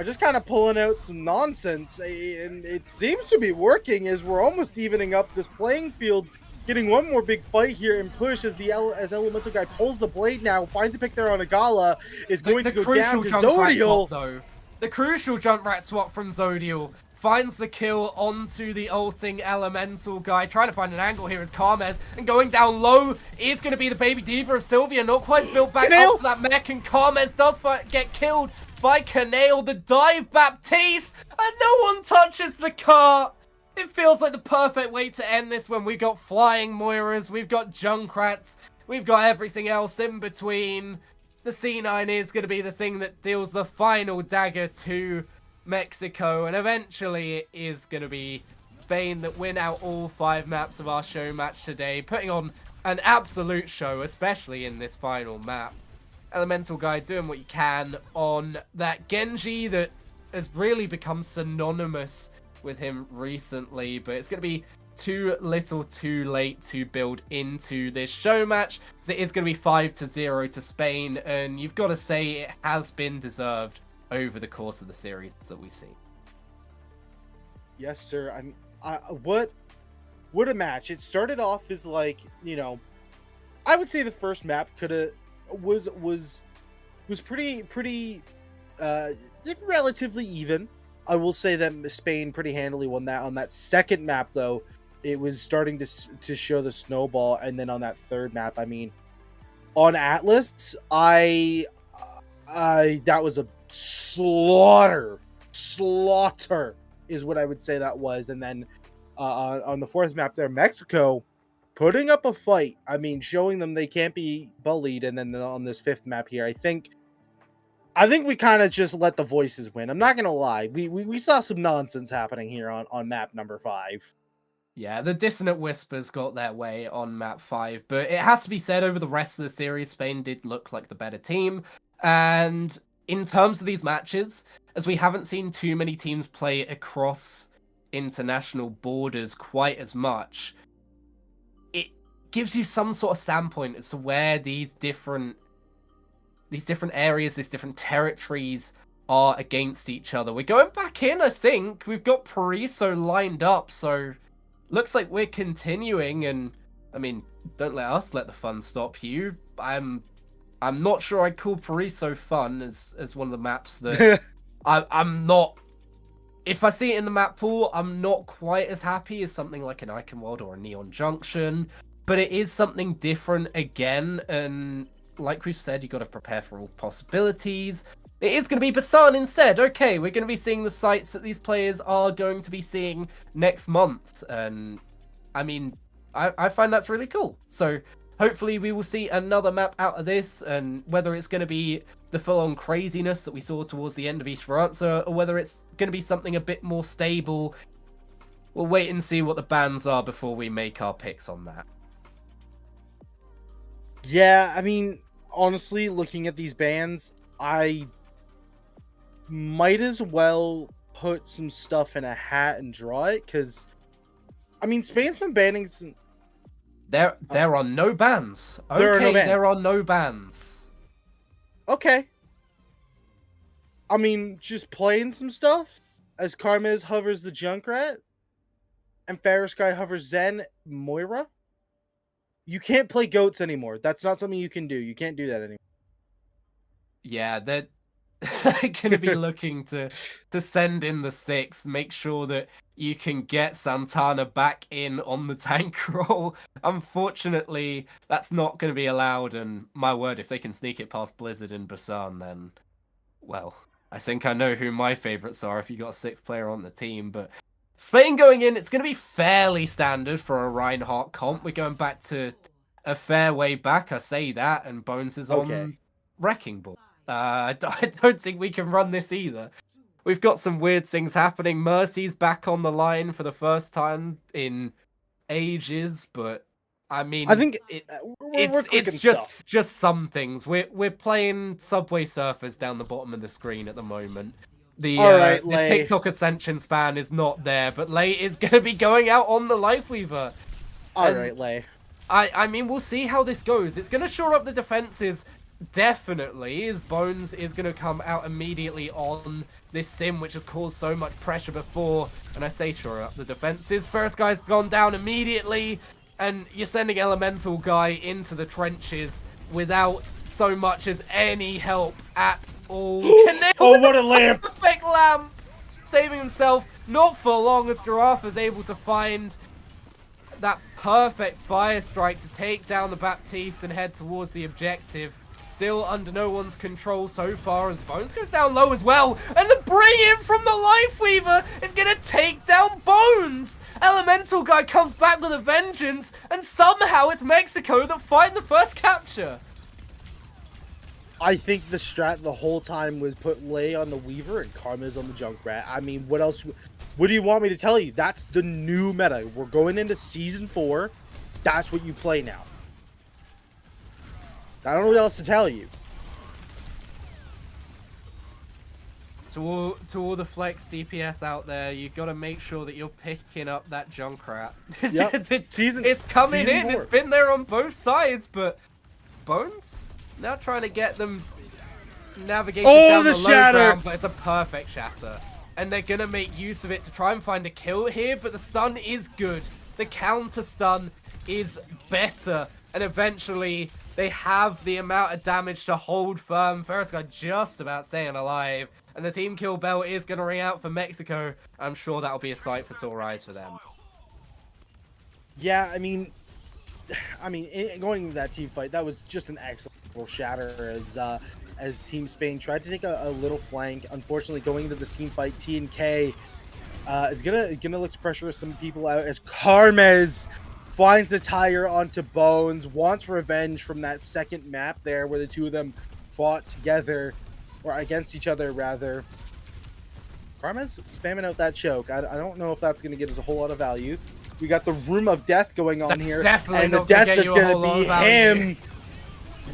just kind of pulling out some nonsense, and it seems to be working as we're almost evening up this playing field. Getting one more big fight here and push as as Elemental Guy pulls the blade now, finds a pick there on Agala, is going to go down to Zodial. Though. The crucial Junkrat swap from Zodial finds the kill onto the ulting Elemental Guy. Trying to find an angle here is Karmas, and going down low is going to be the Baby Diva of Sylvia. Not quite built back up to that mech, and Karmas does get killed by Kaneo. The dive Baptiste, and no one touches the cart. It feels like the perfect way to end this when we've got Flying Moiras, we've got Junkrats, we've got everything else in between. The C9 is going to be the thing that deals the final dagger to Mexico, and eventually it is going to be Spain that win out all 5 maps of our show match today, putting on an absolute show, especially in this final map. Elemental Guy doing what you can on that Genji that has really become synonymous with him recently, but it's going to be too little too late to build into this show match, because it is going to be 5-0 to Spain, and you've got to say it has been deserved over the course of the series that we see. Yes, sir. What a match. It started off as like, you know, I would say the first map was pretty relatively even. I will say that Spain pretty handily won that. On that second map, though, it was starting to show the snowball, and then on that third map, I mean, on Atlas, that was a slaughter is what I would say that was. And then on the fourth map there, Mexico putting up a fight. I mean, showing them they can't be bullied. And then on this fifth map here, I think we kind of just let the voices win. I'm not gonna lie, we saw some nonsense happening here on map number 5. Yeah, the Dissonant Whispers got their way on map 5, but it has to be said, over the rest of the series, Spain did look like the better team, and in terms of these matches, as we haven't seen too many teams play across international borders quite as much, it gives you some sort of standpoint as to where these different areas, these different territories are against each other. We're going back in, I think. We've got Paraiso lined up, so looks like we're continuing. And I mean, don't let us let the fun stop you. I'm not sure I'd call Paraiso fun as one of the maps that I'm not. If I see it in the map pool, I'm not quite as happy as something like an Icon World or a Neon Junction, but it is something different again. And like we've said, you got to prepare for all possibilities. It is going to be Busan instead. Okay, we're going to be seeing the sites that these players are going to be seeing next month. And I mean, I find that's really cool. So hopefully we will see another map out of this, and whether it's going to be the full-on craziness that we saw towards the end of Esperanza, or whether it's going to be something a bit more stable, we'll wait and see what the bans are before we make our picks on that. Yeah, I mean, honestly, looking at these bans, I might as well put some stuff in a hat and draw it, because, I mean, Spain's been banning some... There are no bans. Okay, there are no bans. There are no bans. Okay. I mean, just playing some stuff as Karmaz hovers the Junkrat and Fairskye hovers Zen Moira. You can't play goats anymore. That's not something you can do. You can't do that anymore. Yeah, they're going to be looking to send in the 6th, make sure that you can get Santana back in on the tank role. Unfortunately, that's not going to be allowed, and my word, if they can sneak it past Blizzard and Busan, then, well, I think I know who my favourites are if you got a 6th player on the team, but Spain going in, it's going to be fairly standard for a Reinhardt comp. We're going back to a fair way back, I say that, and Bones is on Wrecking Ball. I don't think we can run this either. We've got some weird things happening. Mercy's back on the line for the first time in ages, but I mean, I think it's just some things. We're playing Subway Surfers down the bottom of the screen at the moment. The TikTok Ascension span is not there, but Lei is going to be going out on the Lifeweaver. Alright, Lei. I mean, we'll see how this goes. It's going to shore up the defenses, definitely, as Bones is going to come out immediately on this sim, which has caused so much pressure before. And I say shore up the defenses. First guy's gone down immediately, and you're sending Elemental Guy into the trenches without so much as any help at all. Oh, what a lamp! Perfect lamp! Saving himself, not for long, as Giraffe is able to find that perfect fire strike to take down the Baptiste and head towards the objective. Still under no one's control so far, as Bones goes down low as well. And the bring-in from the Lifeweaver is going to take down Bones. Elemental Guy comes back with a vengeance, and somehow it's Mexico that find the first capture. I think the strat the whole time was put Lei on the Weaver and Karmaz on the Junkrat. I mean, what else? What do you want me to tell you? That's the new meta. We're going into Season 4. That's what you play now. I don't know what else to tell you. To all the flex DPS out there, you've got to make sure that you're picking up that Junkrat. Yep. It's coming Season in. 4. It's been there on both sides, but Bones now trying to get them navigated down the low ground, but it's a perfect shatter. And they're going to make use of it to try and find a kill here, but the stun is good. The counter stun is better. And eventually, they have the amount of damage to hold firm. First guy just about staying alive. And the team kill bell is going to ring out for Mexico. I'm sure that'll be a sight for sore eyes for them. Yeah, I mean, going into that team fight, that was just an excellent shatter as Team Spain tried to take a little flank. Unfortunately, going into this team fight, TNK is gonna look to pressure some people out as Karmaz finds the tire onto Bones, wants revenge from that second map there where the two of them fought together, or against each other rather. Karmaz spamming out that choke. I don't know if that's going to get us a whole lot of value. We got the Room of Death going on here, and the death that's going to be him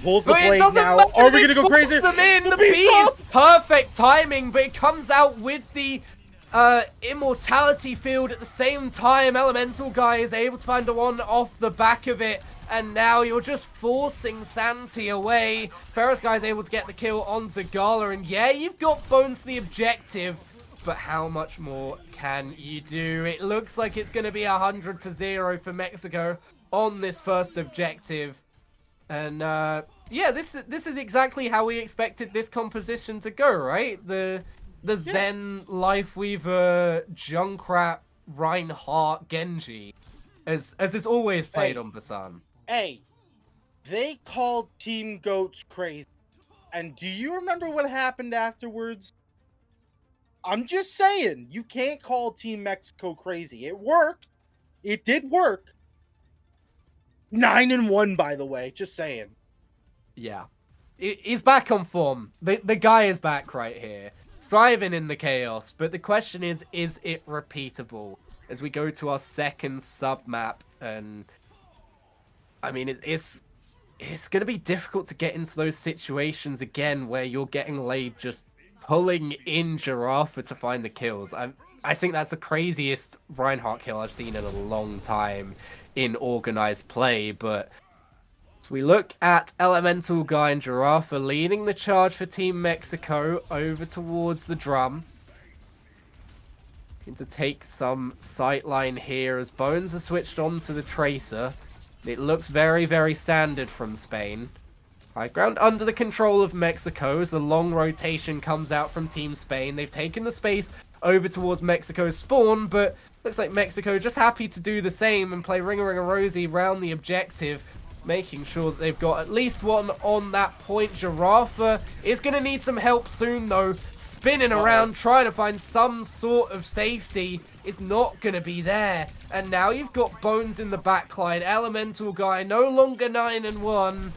pulls the But it blade doesn't now. matter. Are we They gonna go force crazy? them in. The beat's beat is up! perfect timing, but it comes out with the immortality field at the same time. Elemental guy is able to find the one off the back of it. And now you're just forcing Santi away. Ferris guy is able to get the kill onto Gala. And yeah, you've got Bones to the objective. But how much more can you do? It looks like it's going to be 100-0 for Mexico on this first objective. And yeah, this is exactly how we expected this composition to go, right? The Zen, Lifeweaver, Junkrat, Reinhardt, Genji, as it's always played on Basan. Hey, they called Team Goats crazy. And do you remember what happened afterwards? I'm just saying, you can't call Team Mexico crazy. It worked. It did work. 9-1, by the way. Just saying. Yeah. He's back on form. The guy is back right here. Thriving in the chaos. But the question is it repeatable? As we go to our second sub-map. And I mean, it's going to be difficult to get into those situations again where you're getting laid just pulling in Giraffe to find the kills. I think that's the craziest Reinhardt kill I've seen in a long time in organized play, but as we look at Elemental Guy and Giraffe leading the charge for Team Mexico over towards the drum. Looking to take some sightline here as Bones are switched on to the Tracer. It looks very, very standard from Spain. High ground under the control of Mexico as the long rotation comes out from Team Spain. They've taken the space over towards Mexico's spawn, but looks like Mexico just happy to do the same and play Ring-a-Ring-a-Rosy round the objective, making sure that they've got at least one on that point. Giraffe is going to need some help soon, though. Spinning around, trying to find some sort of safety. Is not going to be there. And now you've got Bones in the backline. Elemental Guy no longer 9-1.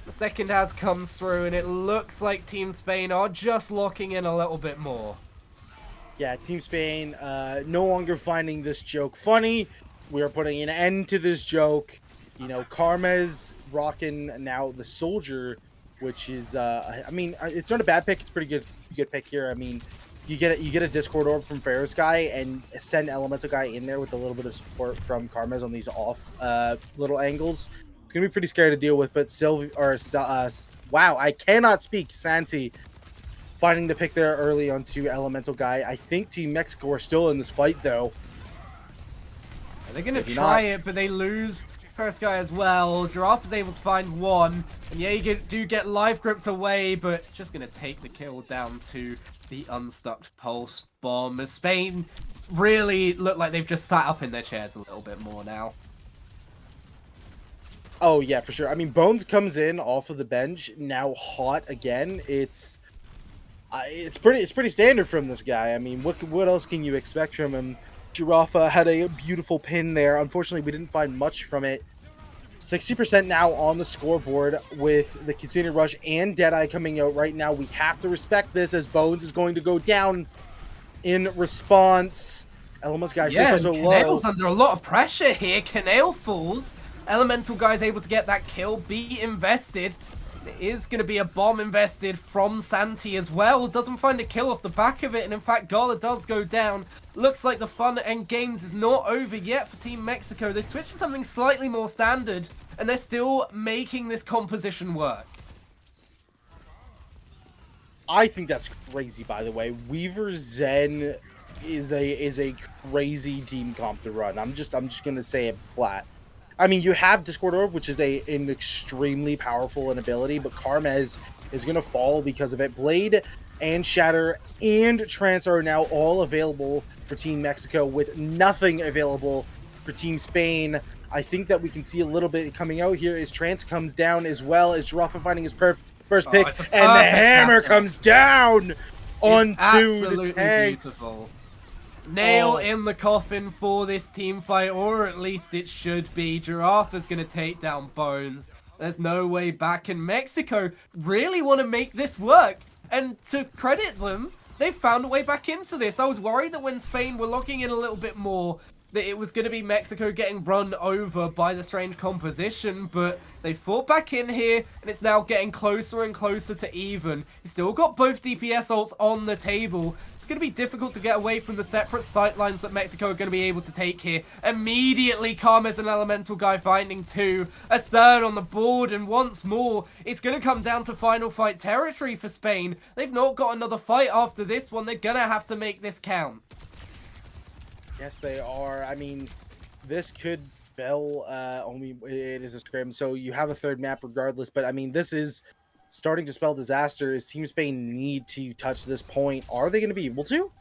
The second has come through, and it looks like Team Spain are just locking in a little bit more. Yeah, Team Spain no longer finding this joke funny. We are putting an end to this joke. You know, Karma's rocking now the Soldier, which is, I mean, it's not a bad pick. It's a pretty good pick here. I mean, you get a Discord orb from Ferris Guy and send Elemental Guy in there with a little bit of support from Karma's on these off little angles. It's gonna be pretty scary to deal with. But wow, I cannot speak. Santi finding the pick there early onto Elemental Guy. I think Team Mexico are still in this fight though. They're gonna try it, but they lose First Guy as well. Giraffe is able to find one. And yeah, you do get life gripped away, but just going to take the kill down to the unstuck pulse bomb. As Spain really look like they've just sat up in their chairs a little bit more now. Oh, yeah, for sure. I mean, Bones comes in off of the bench, now hot again. It's pretty standard from this guy. I mean, what else can you expect from him? Giraffe had a beautiful pin there. Unfortunately, we didn't find much from it. 60% now on the scoreboard with the Kitsune Rush and Deadeye coming out right now. We have to respect this as Bones is going to go down in response. Elemental Guy yeah, so Canale's low. under a lot of pressure here. Canale falls. Elemental Guy's able to get that kill. Be invested. It is going to be a bomb invested from Santi as well. Doesn't find a kill off the back of it. And in fact, Gala does go down. Looks like the fun and games is not over yet for Team Mexico. They switched to something slightly more standard. And they're still making this composition work. I think that's crazy, by the way. Weaver Zen is a crazy team comp to run. I'm just going to say it flat. I mean, you have Discord Orb, which is an extremely powerful ability, but Karmez is going to fall because of it. Blade and Shatter and Trance are now all available for Team Mexico, with nothing available for Team Spain. I think that we can see a little bit coming out here as Trance comes down as well as Giraffe finding his first pick, and the hammer comes down onto the tanks. Beautiful. Nail in the coffin for this team fight, or at least it should be. Giraffe is going to take down Bones. There's no way back, and Mexico really want to make this work. And to credit them, they've found a way back into this. I was worried that when Spain were locking in a little bit more, that it was going to be Mexico getting run over by the strange composition, but they fought back in here, and it's now getting closer and closer to even. You still got both DPS ults on the table. It's going to be difficult to get away from the separate sightlines that Mexico are going to be able to take here. Immediately, Karma's an elemental guy finding 2, a third on the board, and once more, it's going to come down to final fight territory for Spain. They've not got another fight after this one. They're going to have to make this count. Yes, they are. I mean, this could spell only it is a scrim, so you have a third map regardless. But I mean, this is starting to spell disaster. Is Team Spain need to touch this point? Are they going to be able to?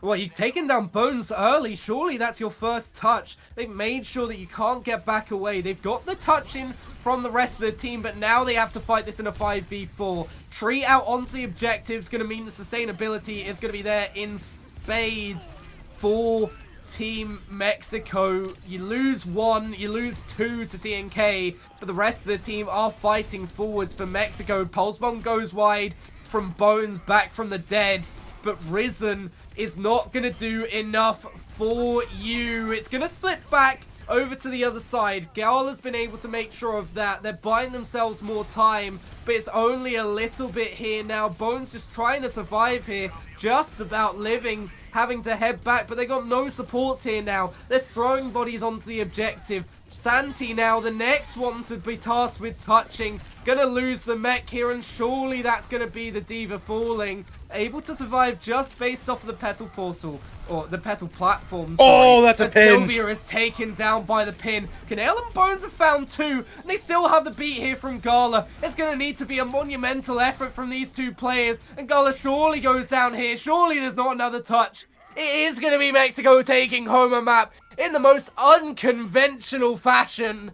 Well, you've taken down Bones early. Surely that's your first touch. They've made sure that you can't get back away. They've got the touch in from the rest of the team, but now they have to fight this in a 5v4. Tree out onto the objectives going to mean the sustainability is going to be there in spades for Team Mexico. You lose 1, you lose 2 to TNK, but the rest of the team are fighting forwards for Mexico. Pulse Bomb goes wide from Bones back from the dead, but Risen is not going to do enough for you. It's going to split back over to the other side. Gala's been able to make sure of that. They're buying themselves more time, but it's only a little bit here now. Bones just trying to survive here, just about living, having to head back, but they got no supports here now. They're throwing bodies onto the objective. Santi now, the next one to be tasked with touching. Gonna lose the mech here, and surely that's gonna be the Diva falling. Able to survive just based off of the Petal Portal, or the Petal Platform, sorry. Oh, that's a pin! Sylvia is taken down by the pin. Canale and Bones have found 2, and they still have the beat here from Gala. It's gonna need to be a monumental effort from these 2 players, and Gala surely goes down here. Surely there's not another touch. It is going to be Mexico taking home a map in the most unconventional fashion.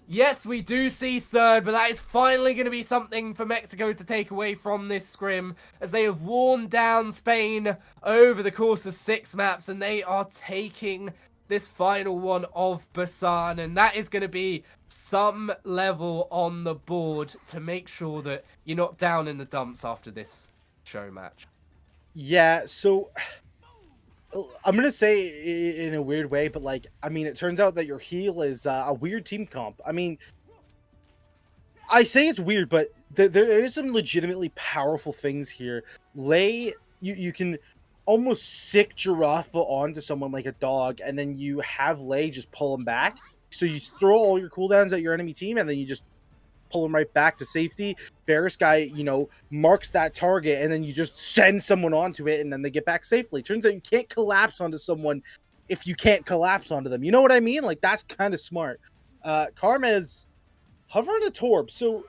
Yes, we do see third, but that is finally going to be something for Mexico to take away from this scrim, as they have worn down Spain over the course of 6 maps, and they are taking this final one of Busan, and that is going to be some level on the board to make sure that you're not down in the dumps after this show match. Yeah, so I'm going to say in a weird way, but like, I mean, it turns out that your heel is a weird team comp. I mean, I say it's weird, but there is some legitimately powerful things here. Lei, you can almost sick Giraffe onto someone like a dog, and then you have Lei just pull him back. So you throw all your cooldowns at your enemy team, and then you just pull him right back to safety. Ferris guy, you know, marks that target, and then you just send someone onto it, and then they get back safely. Turns out you can't collapse onto someone if you can't collapse onto them. You know what I mean? Like, that's kind of smart. Karma's hovering a torp, so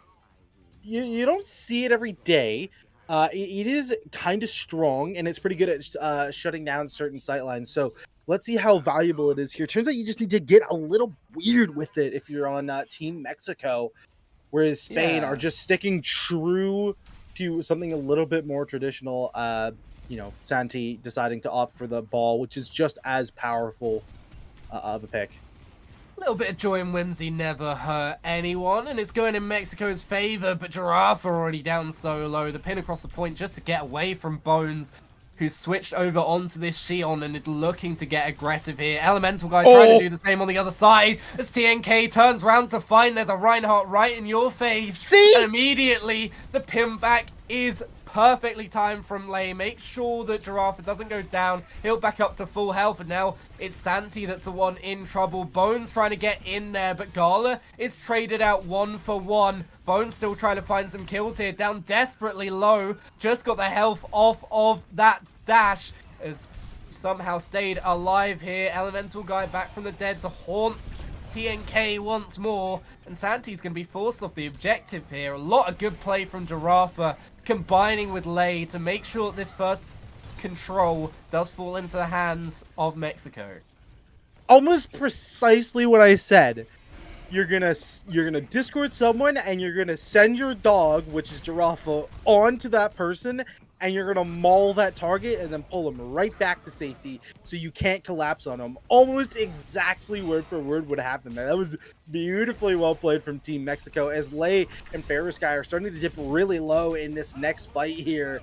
you don't see it every day. It is kind of strong, and it's pretty good at shutting down certain sightlines. So let's see how valuable it is here. Turns out you just need to get a little weird with it if you're on Team Mexico. Whereas Spain are just sticking true to something a little bit more traditional. You know, Santi deciding to opt for the ball, which is just as powerful of a pick. A little bit of joy and whimsy never hurt anyone, and it's going in Mexico's favor, but Giraffe are already down so low. The pin across the point just to get away from Bones, who's switched over onto this Xion and is looking to get aggressive here. Elemental guy trying to do the same on the other side as TNK turns around to find there's a Reinhardt right in your face. See? And immediately the pin back is perfectly timed from Lei. Make sure that Giraffe doesn't go down. He'll back up to full health, and now it's Santi that's the one in trouble. Bones trying to get in there, but Gala is traded out 1 for 1. Bones still trying to find some kills here, down desperately low. Just got the health off of that dash, as somehow stayed alive here. Elemental guy back from the dead to haunt TNK once more, and Santi's going to be forced off the objective here. A lot of good play from Giraffe, combining with Lei to make sure that this first control does fall into the hands of Mexico. Almost precisely what I said. You're gonna Discord someone, and you're gonna send your dog, which is Giraffe, onto that person, and you're gonna maul that target and then pull them right back to safety so you can't collapse on them. Almost exactly word for word what happened there. That was beautifully well played from Team Mexico, as Lei and Ferris guy are starting to dip really low in this next fight here.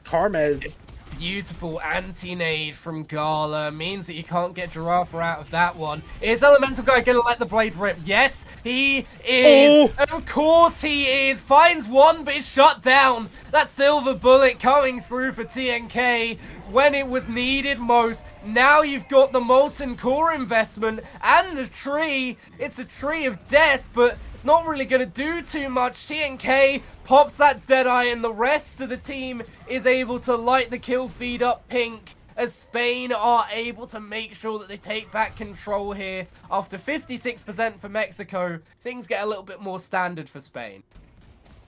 Karma's Beautiful anti-nade from Gala means that you can't get Giraffe out of that one. Is Elemental Guy gonna let the blade rip? Yes, he is. Oh! Of course he is. Finds one, but is shut down. That silver bullet coming through for TNK when it was needed most. Now you've got the Molten Core investment and the tree. It's a tree of death, but it's not really going to do too much. TNK pops that Deadeye, and the rest of the team is able to light the kill feed up pink, as Spain are able to make sure that they take back control here. After 56% for Mexico, things get a little bit more standard for Spain.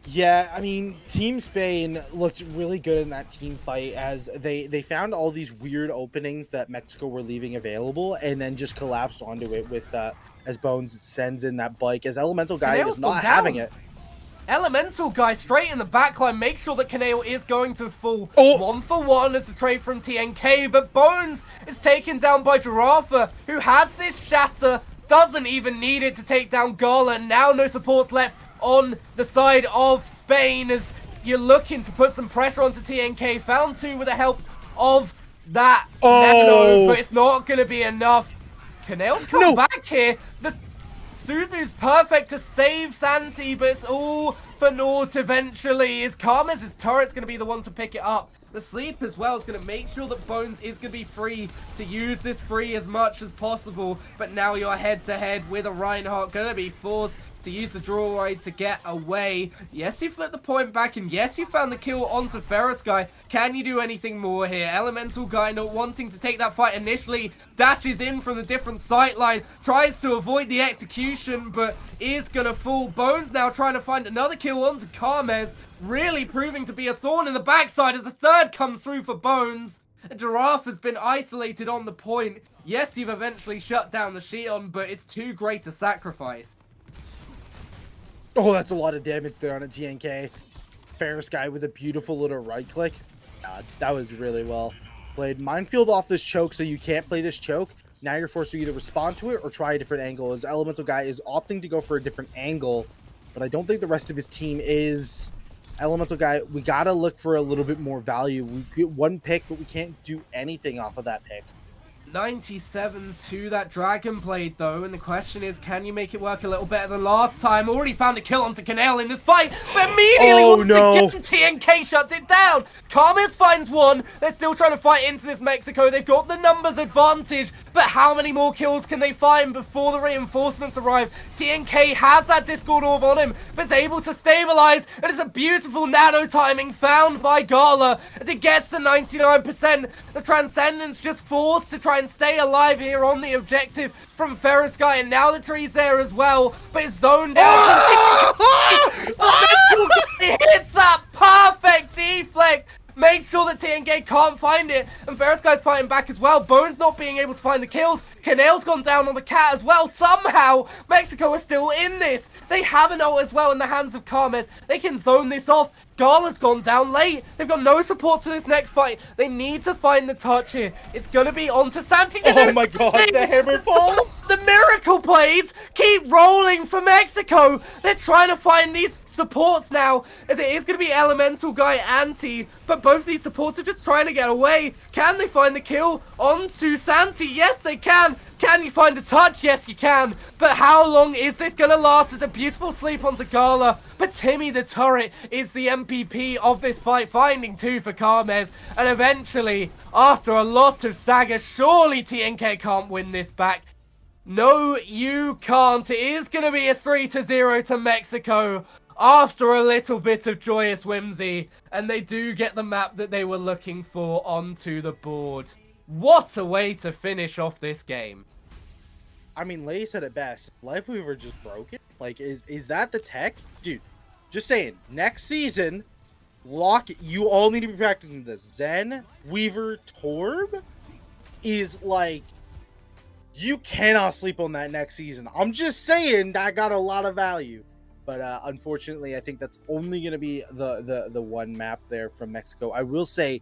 Yeah, I mean, Team Spain looked really good in that team fight as they found all these weird openings that Mexico were leaving available and then just collapsed onto it with as Bones sends in that bike as Elemental Guy is not having it. Elemental Guy straight in the backline makes sure that Kaneo is going to fall 1-for-1 as a trade from TNK, but Bones is taken down by Giraffe, who has this shatter, doesn't even need it to take down Gala. Now no supports left on the side of Spain as you're looking to put some pressure onto TNK. Found two with the help of that Nano, but it's not going to be enough. Kaneo's come back here. Suzu's perfect to save Santi, but it's all for naught eventually. Is Karmez's turret's going to be the one to pick it up. The sleep as well is going to make sure that Bones is going to be free to use this free as much as possible. But now you're head-to-head with a Reinhardt, going to be forced to use the draw ride to get away. Yes, you flipped the point back, and yes, you found the kill onto Ferris Guy. Can you do anything more here? Elemental Guy not wanting to take that fight initially, dashes in from the different sight line, tries to avoid the execution, but is gonna fall. Bones now trying to find another kill onto Karmez, really proving to be a thorn in the backside as the third comes through for Bones. Giraffe has been isolated on the point. Yes, you've eventually shut down the Shion, but it's too great a sacrifice. Oh, that's a lot of damage there on a TNK. Ferris Guy with a beautiful little right click. That was really well played. Minefield off this choke, so you can't play this choke. Now you're forced to either respond to it or try a different angle, as Elemental Guy is opting to go for a different angle, but I don't think the rest of his team is. Elemental Guy, we gotta look for a little bit more value. We get one pick, but we can't do anything off of that pick. 97 to that Dragon Blade though, and the question is, can you make it work a little better than last time? Already found a kill onto Kaneo in this fight, but immediately once again, TNK shuts it down. Karmez finds one. They're still trying to fight into this Mexico. They've got the numbers advantage, but how many more kills can they find before the reinforcements arrive? TNK has that Discord Orb on him, but is able to stabilize, and it's a beautiful nano timing found by Gala as it gets to 99%. The Transcendence just forced to try and stay alive here on the objective from Ferris Guy, and now the tree's there as well, but it's zoned out. It hits that perfect deflect, make sure that TNK can't find it, and Ferris Guy's fighting back as well. Bones not being able to find the kills. Kaneo's gone down on the cat as well. Somehow Mexico is still in this. They have an ult as well in the hands of Karmez. They can zone this off. Gala's gone down late. They've got no support for this next fight. They need to find the touch here. It's going to be onto Santi. Oh my god, the hammer falls! The miracle plays keep rolling for Mexico. They're trying to find these supports now, as it is going to be Elemental Guy anti, but both these supports are just trying to get away. Can they find the kill onto Santi? Yes, they can. Can you find a touch? Yes, you can. But how long is this going to last? It's a beautiful sleep onto Gala. But Timmy the Turret is the MVP of this fight, finding two for Karmez. And eventually, after a lot of stagger, surely TNK can't win this back. No, you can't. It is going to be a 3-0 to Mexico after a little bit of joyous whimsy. And they do get the map that they were looking for onto the board. What a way to finish off this game. I mean, Lay said it best. Lifeweaver just broke it. Like, is that the tech? Dude, just saying. Next season, you all need to be practicing this. Zen, Weaver, Torb is like, you cannot sleep on that next season. I'm just saying that got a lot of value. But unfortunately, I think that's only going to be the one map there from Mexico. I will say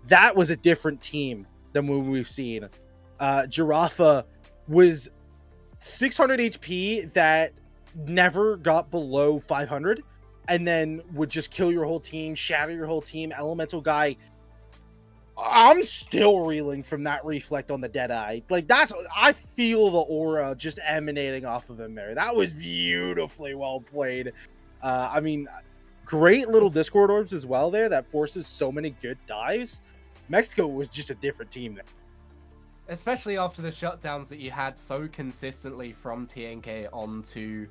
that was a different team than what we've seen. Giraffe was 600 HP that never got below 500 and then would just kill your whole team, shatter your whole team. Elemental Guy I'm still reeling from that reflect on the Deadeye. Like I feel the aura just emanating off of him there. That was beautifully well played. I mean, great little Discord orbs as well there that forces so many good dives. Mexico was just a different team there. Especially after the shutdowns that you had so consistently from TNK onto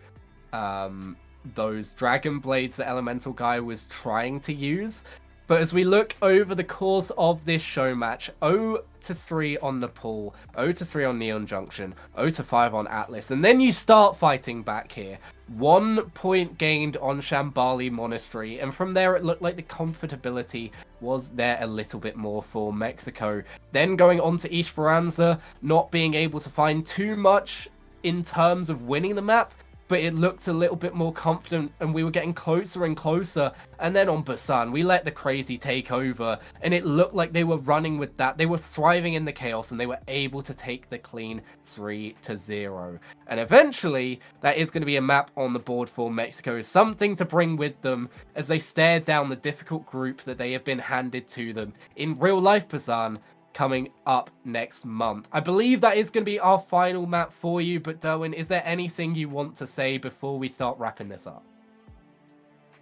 those Dragon Blades that Elemental Guy was trying to use. But as we look over the course of this show match, 0-3 on Nepal, 0-3 on Neon Junction, 0-5 on Atlas, and then you start fighting back here. 1 point gained on Shambali Monastery, and from there it looked like the comfortability was there a little bit more for Mexico. Then going on to Esperanza, not being able to find too much in terms of winning the map, but it looked a little bit more confident and we were getting closer and closer. And then on Busan, we let the crazy take over and it looked like they were running with that. They were thriving in the chaos and they were able to take the clean 3-0. And eventually, that is going to be a map on the board for Mexico, something to bring with them as they stare down the difficult group that they have been handed to them in real life Busan, coming up next month. I believe that is going to be our final map for you, but Derwin, is there anything you want to say before we start wrapping this up?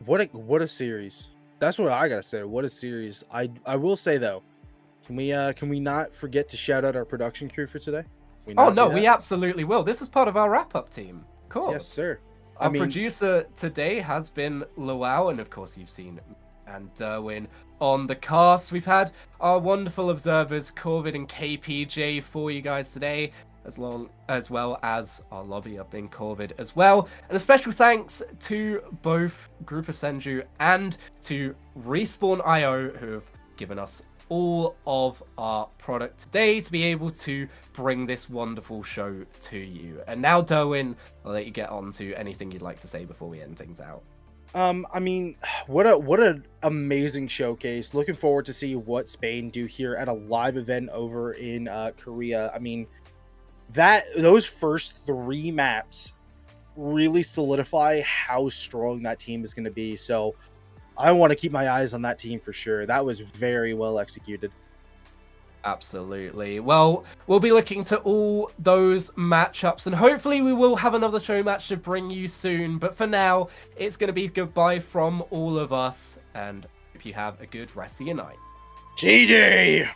What a series. That's what I gotta say. What a series. I will say though, can we not forget to shout out our production crew for today? Oh no, we absolutely will. This is part of our wrap-up team. Of course. Yes, sir. Our producer today has been Luau, and of course you've seen and Derwin on the cast. We've had our wonderful observers, Corvid and KPJ, for you guys today, as well as our lobby up in Corvid as well. And a special thanks to both Group of Senju and to Respawn.io, who have given us all of our product today to be able to bring this wonderful show to you. And now, Derwin, I'll let you get on to anything you'd like to say before we end things out. I mean, what an amazing showcase. Looking forward to see what Spain do here at a live event over in Korea. I mean, those first 3 maps really solidify how strong that team is going to be. So I want to keep my eyes on that team for sure. That was very well executed. Absolutely. Well, we'll be looking to all those matchups, and hopefully we will have another show match to bring you soon. But for now, it's going to be goodbye from all of us, and hope you have a good rest of your night. GG!